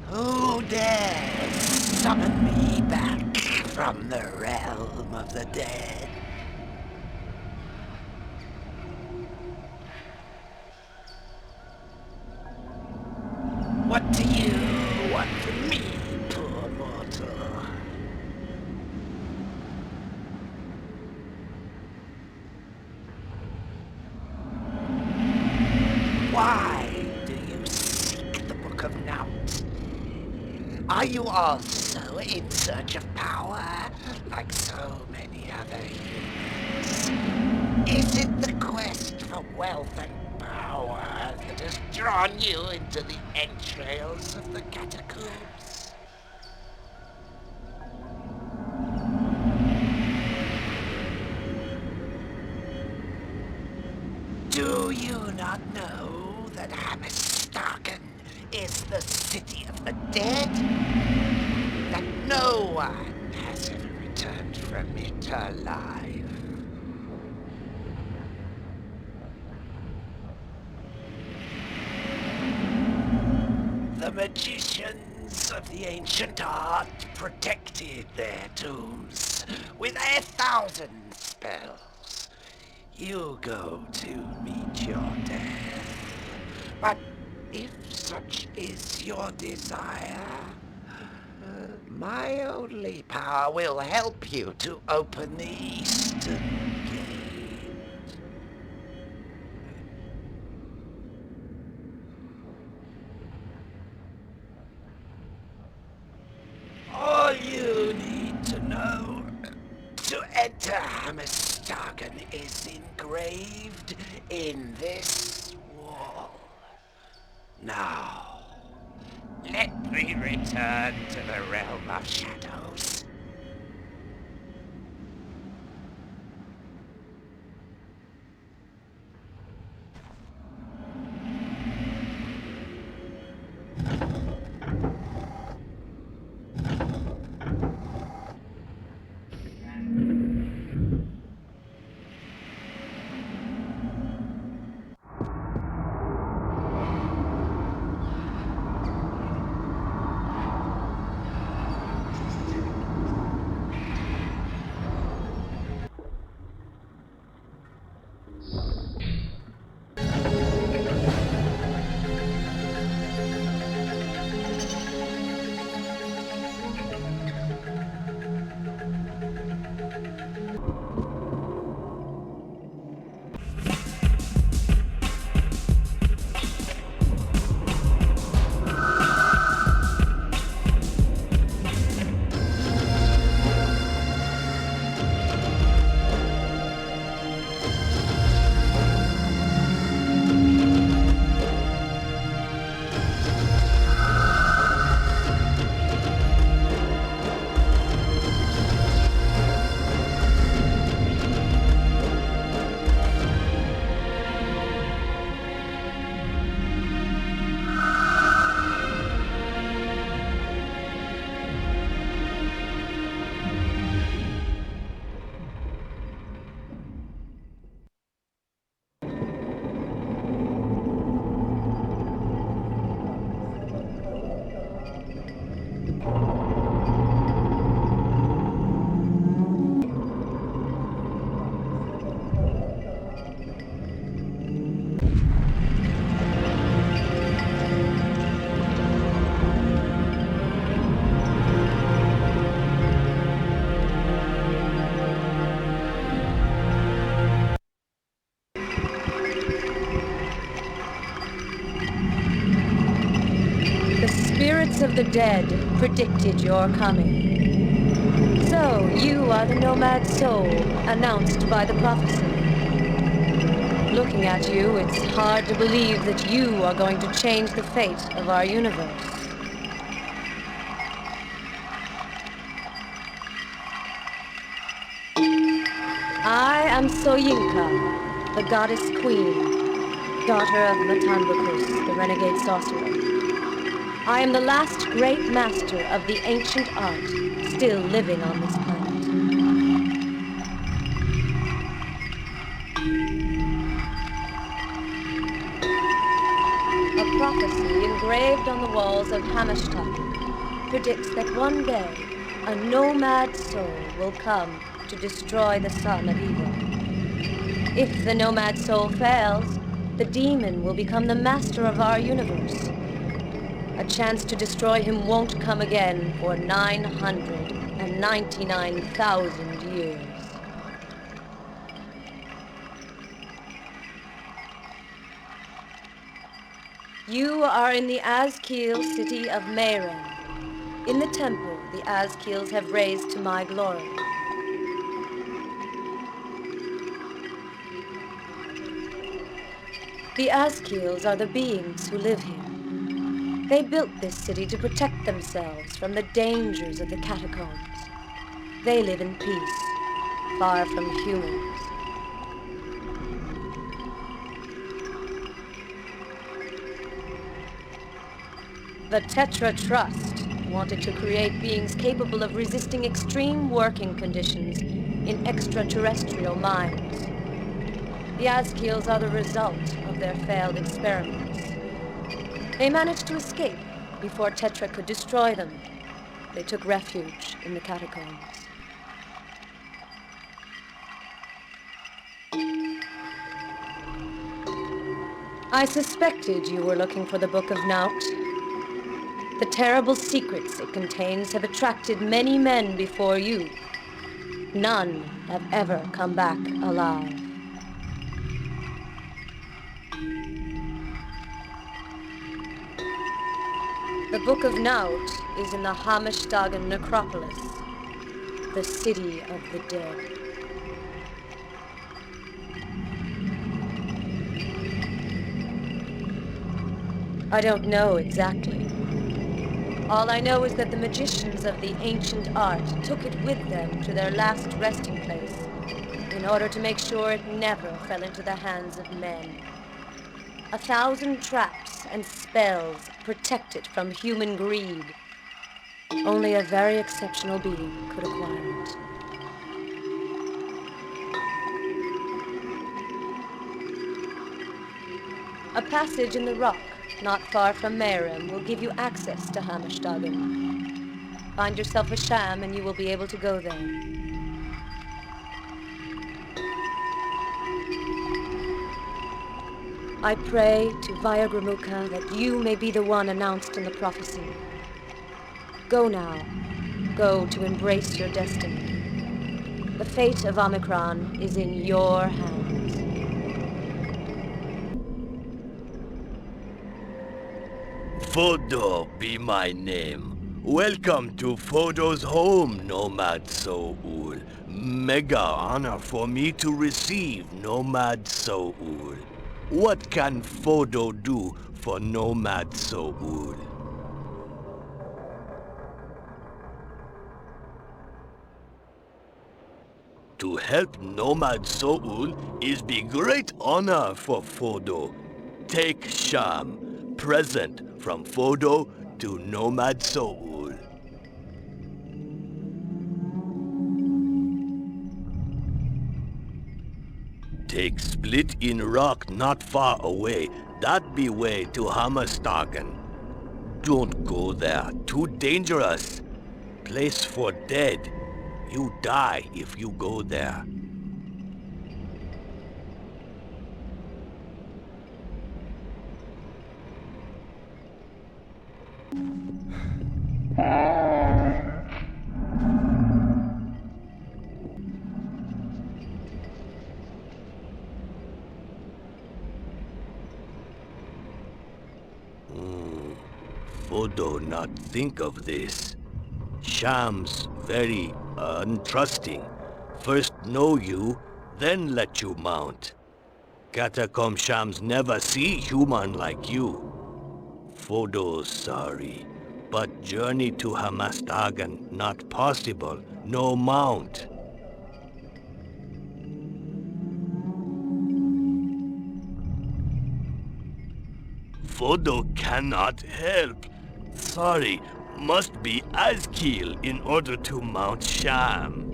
[SPEAKER 8] Who dares summon me back from the realm of the dead? What do you want from me, poor mortal? Why do you seek the Book of Now? Are you also in search of power, like so many other humans? Is it the quest for wealth and power that has drawn you into the entrails of the catacombs? Do you not know that Hamistaken is the city of the dead? That no one has ever returned from it alive? The magicians of the ancient art protected their tombs with 1,000 spells. You go to meet your death. But if such is your desire, my only power will help you to open the eastern gate. All you need to know to enter Hamistaken is engraved in this wall. Now, let me return to the realm of shadows.
[SPEAKER 3] spirits of the dead predicted your coming. So, you are the Nomad Soul, announced by the prophecy. Looking at you, it's hard to believe that you are going to change the fate of our universe. I am Soyinka, the goddess queen, daughter of Matanbakus, the renegade sorcerer. I am the last great master of the ancient art still living on this planet. A prophecy engraved on the walls of Hamashtak predicts that one day a nomad soul will come to destroy the son of evil. If the nomad soul fails, the demon will become the master of our universe. A chance to destroy him won't come again for 999,000 years. You are in the Azkeel city of Mayren. In the temple the Azkeels have raised to my glory. The Azkeels are the beings who live here. They built this city to protect themselves from the dangers of the catacombs. They live in peace, far from humans. The Tetra Trust wanted to create beings capable of resisting extreme working conditions in extraterrestrial mines. The Azkeels are the result of their failed experiments. They managed to escape before Tetra could destroy them. They took refuge in the catacombs. I suspected you were looking for the Book of Naut. The terrible secrets it contains have attracted many men before you. None have ever come back alive. The Book of Naut is in the Hamashtagan necropolis, the city of the dead. I don't know exactly. All I know is that the magicians of the ancient art took it with them to their last resting place in order to make sure it never fell into the hands of men. 1,000 traps and spells protect it from human greed. Only a very exceptional being could acquire it. A passage in the rock not far from Mayrim will give you access to Hamashtagan. Find yourself a sham and you will be able to go there. I pray to Vyagramuka that you may be the one announced in the prophecy. Go now. Go to embrace your destiny. The fate of Omikron is in your hands.
[SPEAKER 14] Fodo be my name. Welcome to Fodo's home, Nomad Soul. Mega honor for me to receive Nomad Soul. What can Fodo do for Nomad Soul? To help Nomad Soul is be great honor for Fodo. Take sham, present from Fodo to Nomad Soul. Take split in rock not far away. That be way to Hamashtagan. Don't go there. Too dangerous. Place for dead. You die if you go there. Fodo not think of this. Shams very untrusting. First know you, then let you mount. Catacomb Shams never see human like you. Fodo sorry, but journey to Hamastagan not possible, no mount. Fodo cannot help. Sorry, must be Azkil in order to mount Sham.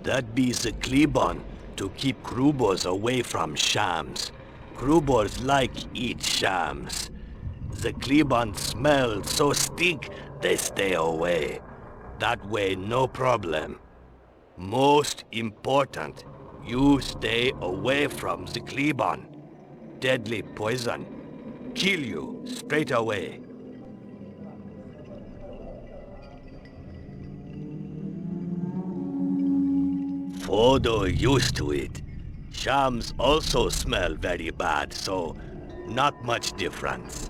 [SPEAKER 14] That be the Klebon to keep Krubors away from Shams. Krubors like eat Shams. The Klebon smell so stink, they stay away. That way, no problem. Most important, you stay away from the Klebon. Deadly poison. Kill you straight away. Fodo used to it. Shams also smell very bad, so not much difference.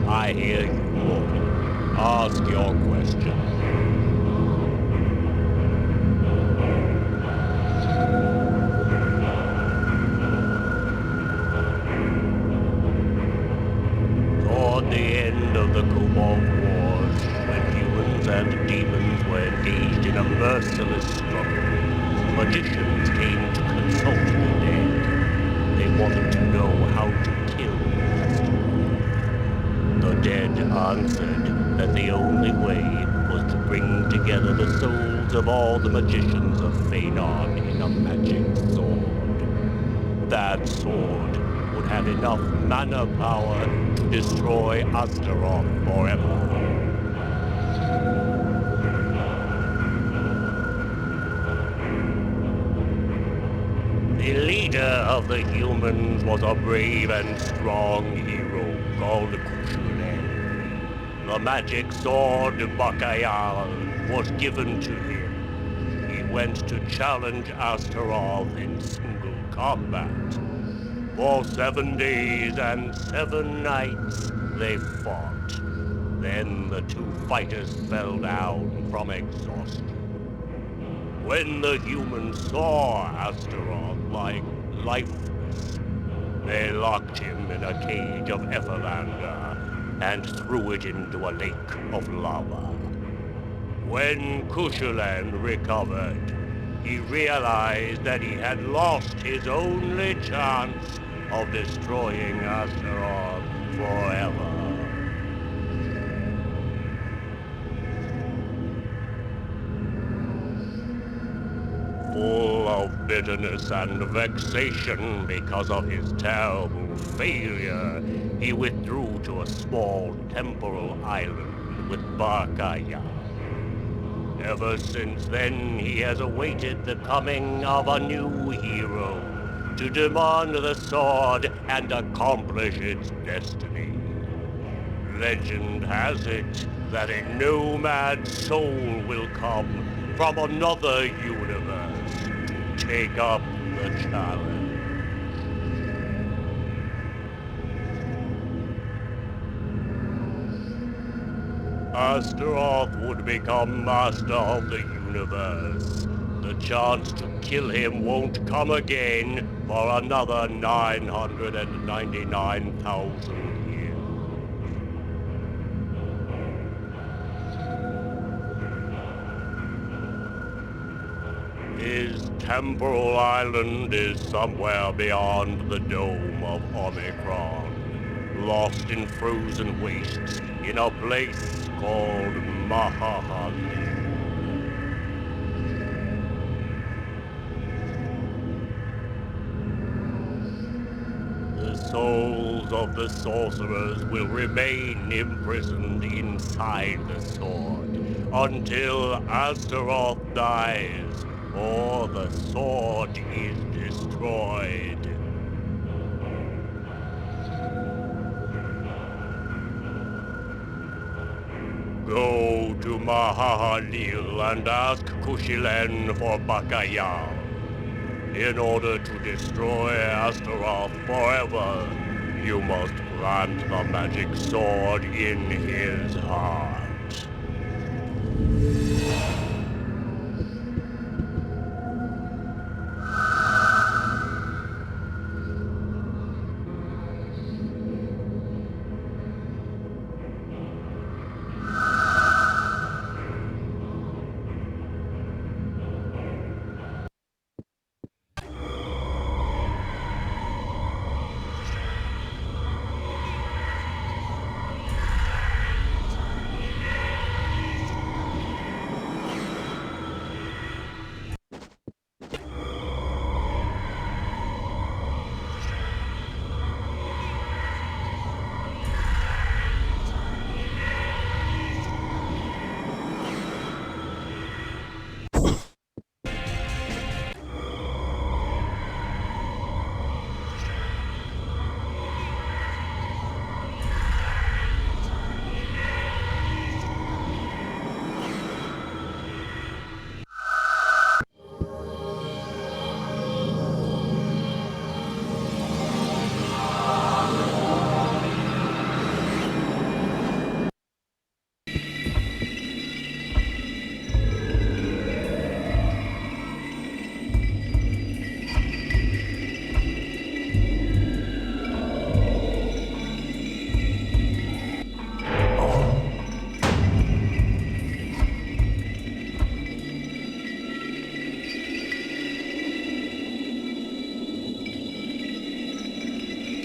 [SPEAKER 15] I hear you, mortal. Ask your question. Toward the end of the Cobalt Wars, when humans and demons were engaged in a merciless struggle, magicians came to consult the dead. They wanted to know how to kill the dead answered that the only way was to bring together the souls of all the magicians of Phanon in a magic sword. That sword would have enough mana power to destroy Astaroth forever. The leader of the humans was a brave and strong hero called Kushulen. The magic sword Bakayal was given to him. He went to challenge Astaroth in single combat. For 7 days and 7 nights they fought. Then the two fighters fell down from exhaustion. When the humans saw Astaroth lying lifeless, they locked him in a cage of Etherlander and threw it into a lake of lava. When Kushulan recovered, he realized that he had lost his only chance of destroying Astaroth forever. Full of bitterness and vexation because of his terrible failure, he withdrew to a small temporal island with Bakaya. Ever since then, he has awaited the coming of a new hero to demand the sword and accomplish its destiny. Legend has it that a nomad soul will come from another universe to take up the challenge. Astaroth would become master of the universe. The chance to kill him won't come again for another 999,000 years. His temporal island is somewhere beyond the dome of Omikron, lost in frozen wastes in a place called Mahahali. The souls of the sorcerers will remain imprisoned inside the sword until Astaroth dies or the sword is destroyed. Go to Mahahalil and ask Kushilen for Bakayal. In order to destroy Astaroth forever, you must plant the magic sword in his heart.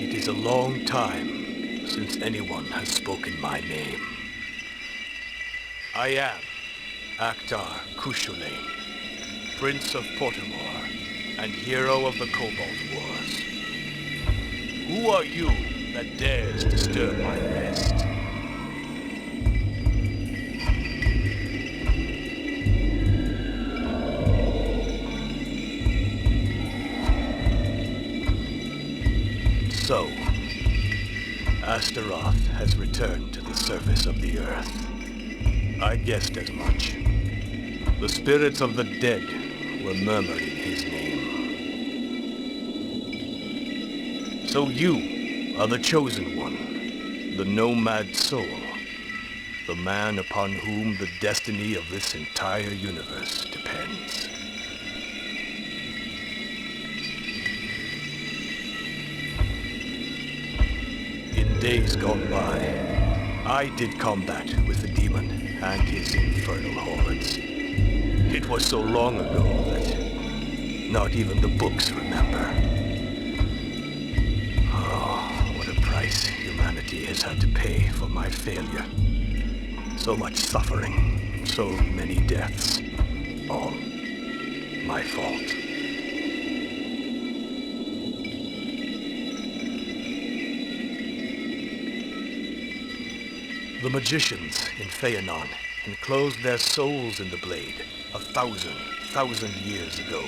[SPEAKER 14] It is a long time since anyone has spoken my name. I am Akhtar Kushulain, Prince of Portimore and hero of the Cobalt Wars. Who are you that dares disturb my rest? So, Astaroth has returned to the surface of the Earth. I guessed as much. The spirits of the dead were murmuring his name. So you are the chosen one, the Nomad Soul, the man upon whom the destiny of this entire universe depends. In days gone by, I did combat with the demon and his infernal hordes. It was so long ago that not even the books remember. Oh, what a price humanity has had to pay for my failure. So much suffering, so many deaths. All my fault. The magicians in Feanon enclosed their souls in the blade 1,000 years ago.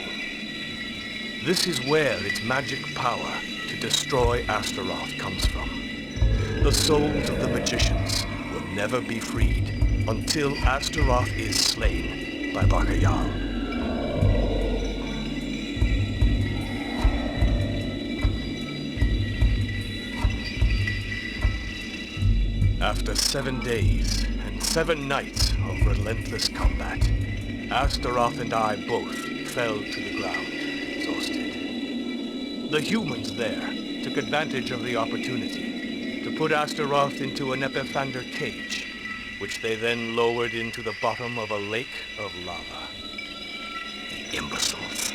[SPEAKER 14] This is where its magic power to destroy Astaroth comes from. The souls of the magicians will never be freed until Astaroth is slain by Bacchayal. After 7 days and 7 nights of relentless combat, Astaroth and I both fell to the ground, exhausted. The humans there took advantage of the opportunity to put Astaroth into an epiphander cage, which they then lowered into the bottom of a lake of lava. The imbeciles.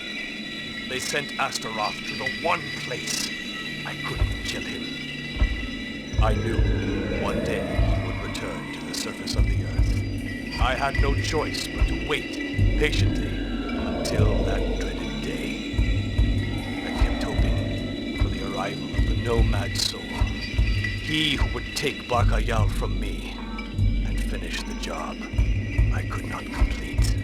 [SPEAKER 14] They sent Astaroth to the one place I couldn't kill him. I knew one day he would return to the surface of the earth. I had no choice but to wait patiently until that dreaded day. I kept hoping for the arrival of the Nomad Soul, he who would take Bacchayal from me and finish the job I could not complete.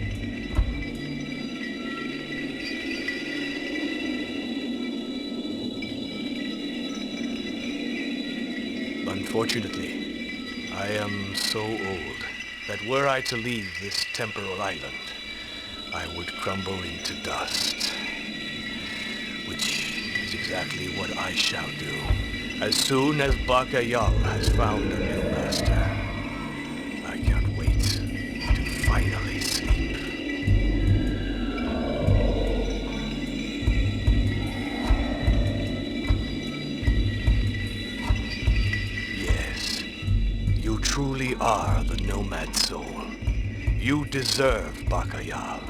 [SPEAKER 14] Unfortunately, I am so old that were I to leave this temporal island, I would crumble into dust. Which is exactly what I shall do, as soon as Bacchayal has found a new master. I can't wait to finally sleep. You truly are the Nomad Soul. You deserve Bacchayal.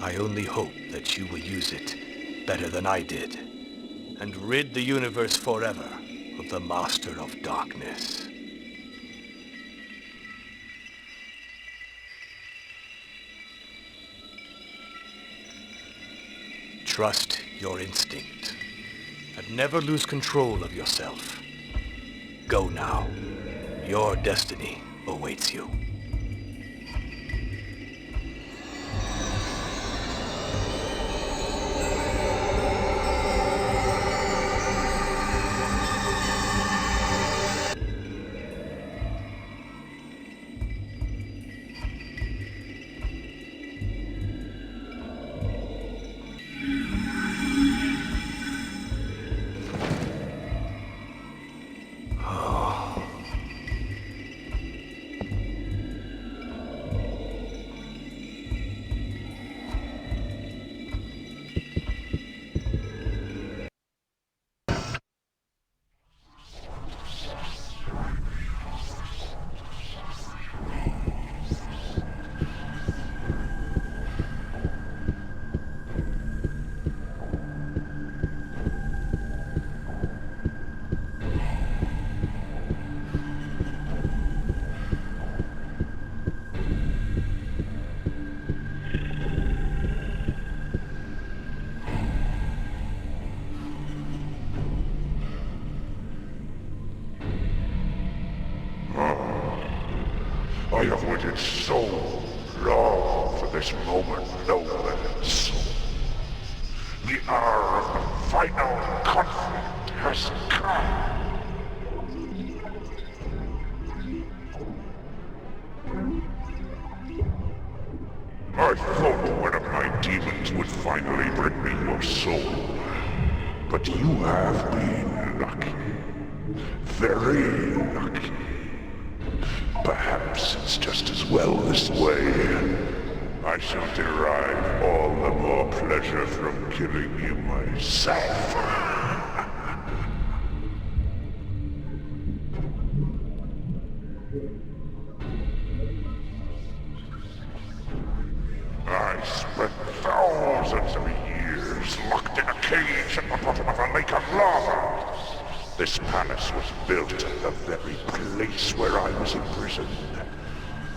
[SPEAKER 14] I only hope that you will use it better than I did, and rid the universe forever of the Master of Darkness. Trust your instinct, and never lose control of yourself. Go now. Your destiny awaits you.
[SPEAKER 10] I have waited so long for this moment, Nomad Soul. The hour of the final conflict has come. I thought one of my demons would finally bring me your soul. But you have been lucky. Very lucky. Perhaps it's just as well this way. I shall derive all the more pleasure from killing you myself. I spent thousands of years locked in a cage at the bottom of a lake of lava. This palace was built at the very place where I was imprisoned.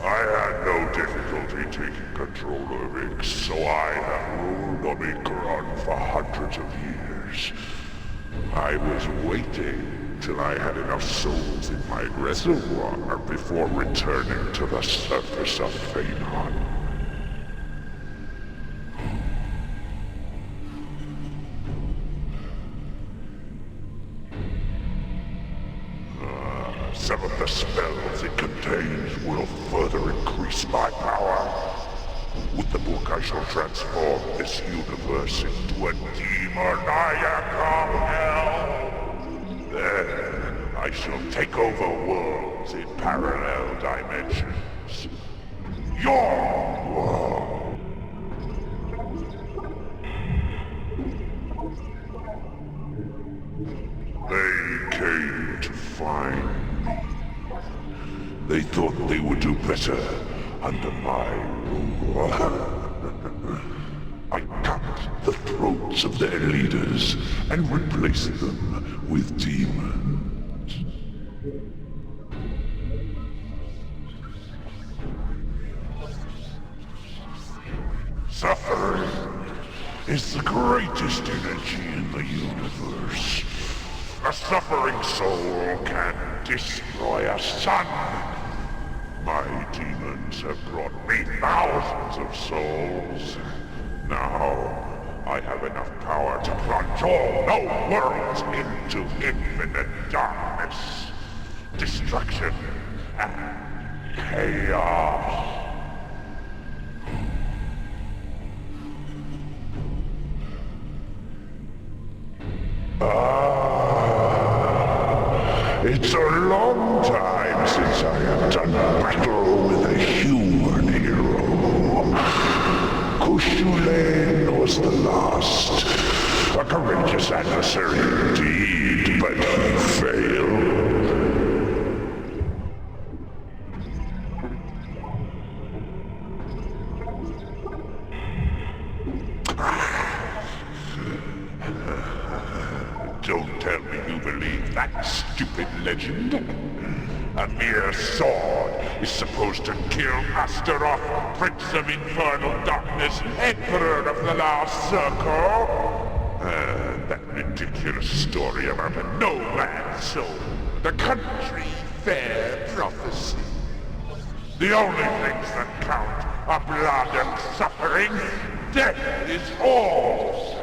[SPEAKER 10] I had no difficulty taking control of it, so I have ruled Omikron for hundreds of years. I was waiting till I had enough souls in my reservoir before returning to the surface of Phanon. Some of the spells it contains will further increase my power. With the book I shall transform this universe into a demoniac of hell. Then I shall take over worlds in parallel dimensions. Your world. They came to find me. They thought they would do better under my rule. I cut the throats of their leaders and replaced them with demons. Suffering is the greatest energy in the universe. A suffering soul can destroy a sun. My demons have brought me thousands of souls. Now, I have enough power to plunge all known worlds into infinite darkness, destruction, and chaos. It's a long time since I have done battle with a human hero. Kushulain was the last. A courageous adversary indeed, but he failed. Don't tell me you believe that stupid legend. A mere sword is supposed to kill Astaroth, Prince of Infernal Darkness, Emperor of the Last Circle. That ridiculous story about a nomad soul, the country fair prophecy. The only things that count are blood and suffering. Death is all.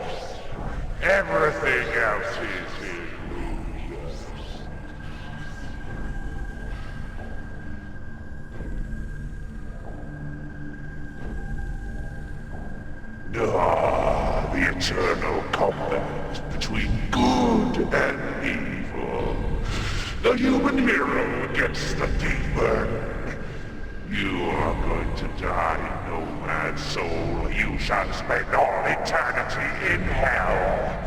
[SPEAKER 10] Everything else is illusions. The eternal combat between good and evil. The human hero against the demon. You are going to die, Nomad Soul. You shall spend all eternity in hell.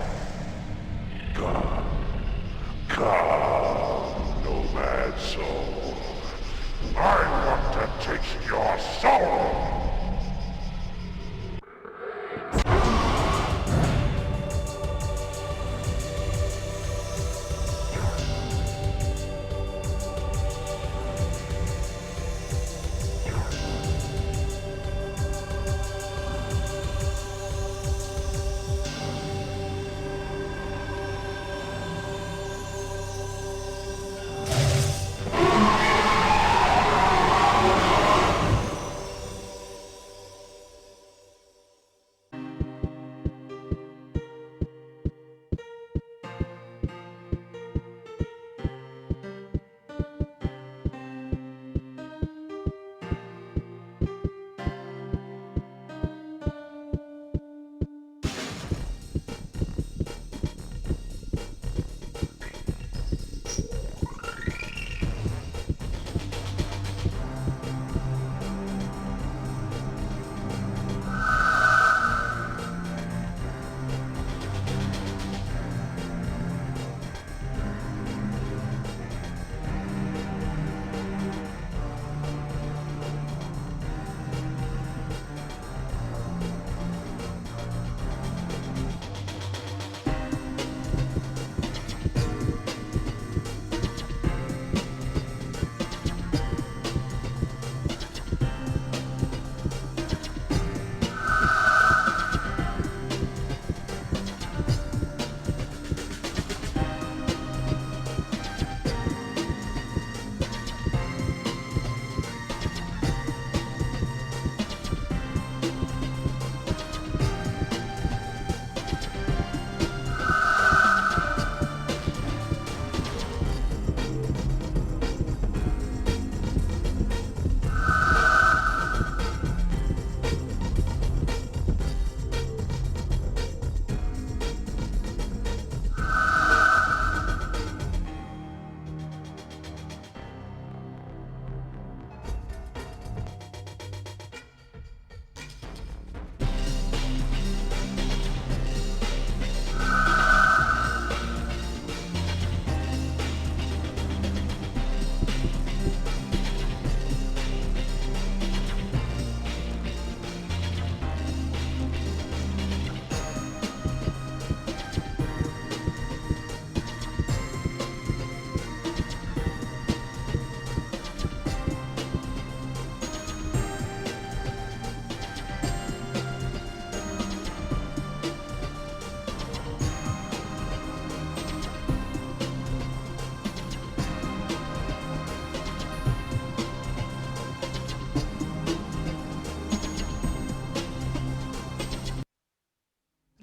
[SPEAKER 10] Come, Nomad Soul. I want to taste your soul.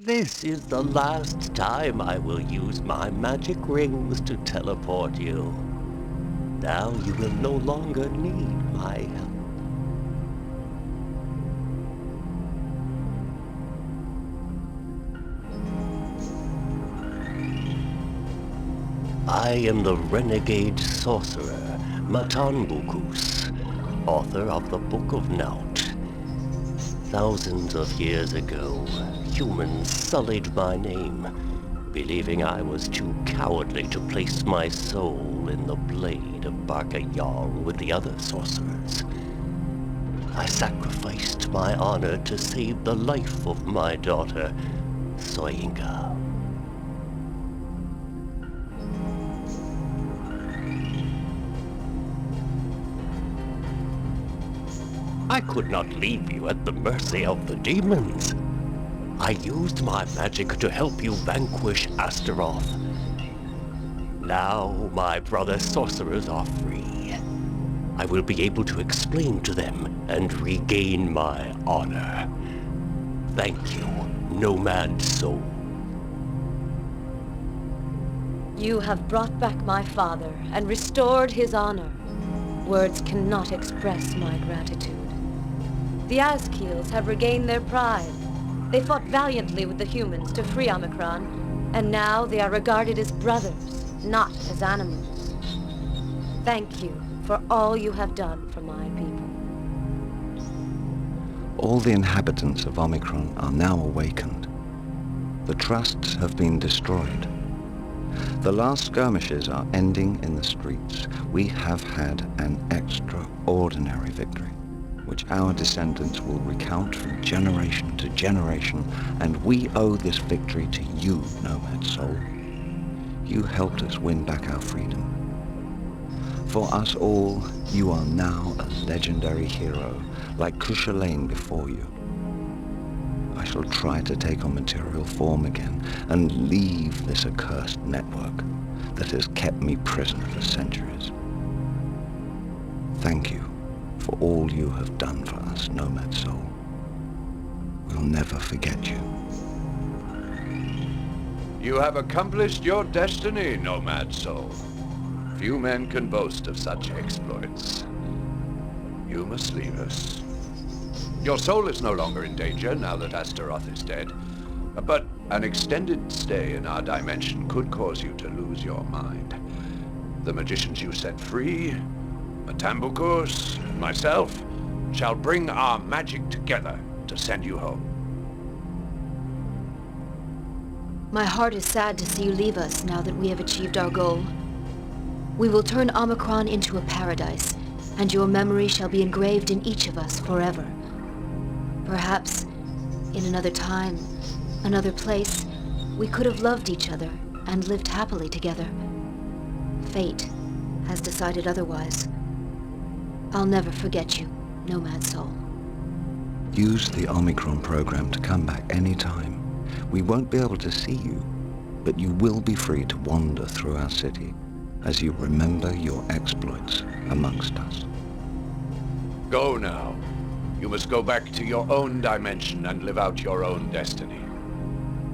[SPEAKER 8] This is the last time I will use my magic rings to teleport you. Now you will no longer need my help. I am the renegade sorcerer, Matanbukus, author of the Book of Naut. Thousands of years ago, humans sullied my name, believing I was too cowardly to place my soul in the blade of Barkayal with the other sorcerers. I sacrificed my honor to save the life of my daughter, Soyinka. I could not leave you at the mercy of the demons. I used my magic to help you vanquish Astaroth. Now my brother sorcerers are free. I will be able to explain to them and regain my honor. Thank you, Nomad Soul.
[SPEAKER 3] You have brought back my father and restored his honor. Words cannot express my gratitude. The Azkeels have regained their pride. They fought valiantly with the humans to free Omikron, and now they are regarded as brothers, not as animals. Thank you for all you have done for my people.
[SPEAKER 16] All the inhabitants of Omikron are now awakened. The trusts have been destroyed. The last skirmishes are ending in the streets. We have had an extraordinary victory, which our descendants will recount from generation to generation, and we owe this victory to you, Nomad Soul. You helped us win back our freedom. For us all, you are now a legendary hero, like Cuchulainn before you. I shall try to take on material form again and leave this accursed network that has kept me prisoner for centuries. Thank you for all you have done for us, Nomad Soul. We'll never forget you.
[SPEAKER 1] You have accomplished your destiny, Nomad Soul. Few men can boast of such exploits. You must leave us. Your soul is no longer in danger now that Astaroth is dead, but an extended stay in our dimension could cause you to lose your mind. The magicians you set free, Matambukus, and myself, shall bring our magic together to send you home.
[SPEAKER 5] My heart is sad to see you leave us now that we have achieved our goal. We will turn Omikron into a paradise, and your memory shall be engraved in each of us forever. Perhaps, in another time, another place, we could have loved each other and lived happily together. Fate has decided otherwise. I'll never forget you, Nomad Soul.
[SPEAKER 16] Use the Omikron program to come back any time. We won't be able to see you, but you will be free to wander through our city as you remember your exploits amongst us.
[SPEAKER 1] Go now. You must go back to your own dimension and live out your own destiny.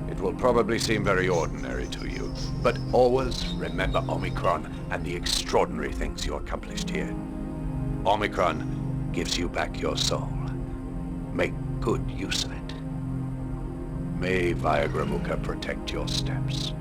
[SPEAKER 1] It will probably seem very ordinary to you, but always remember Omikron and the extraordinary things you accomplished here. Omikron gives you back your soul. Make good use of it. May Viagra Mukha protect your steps.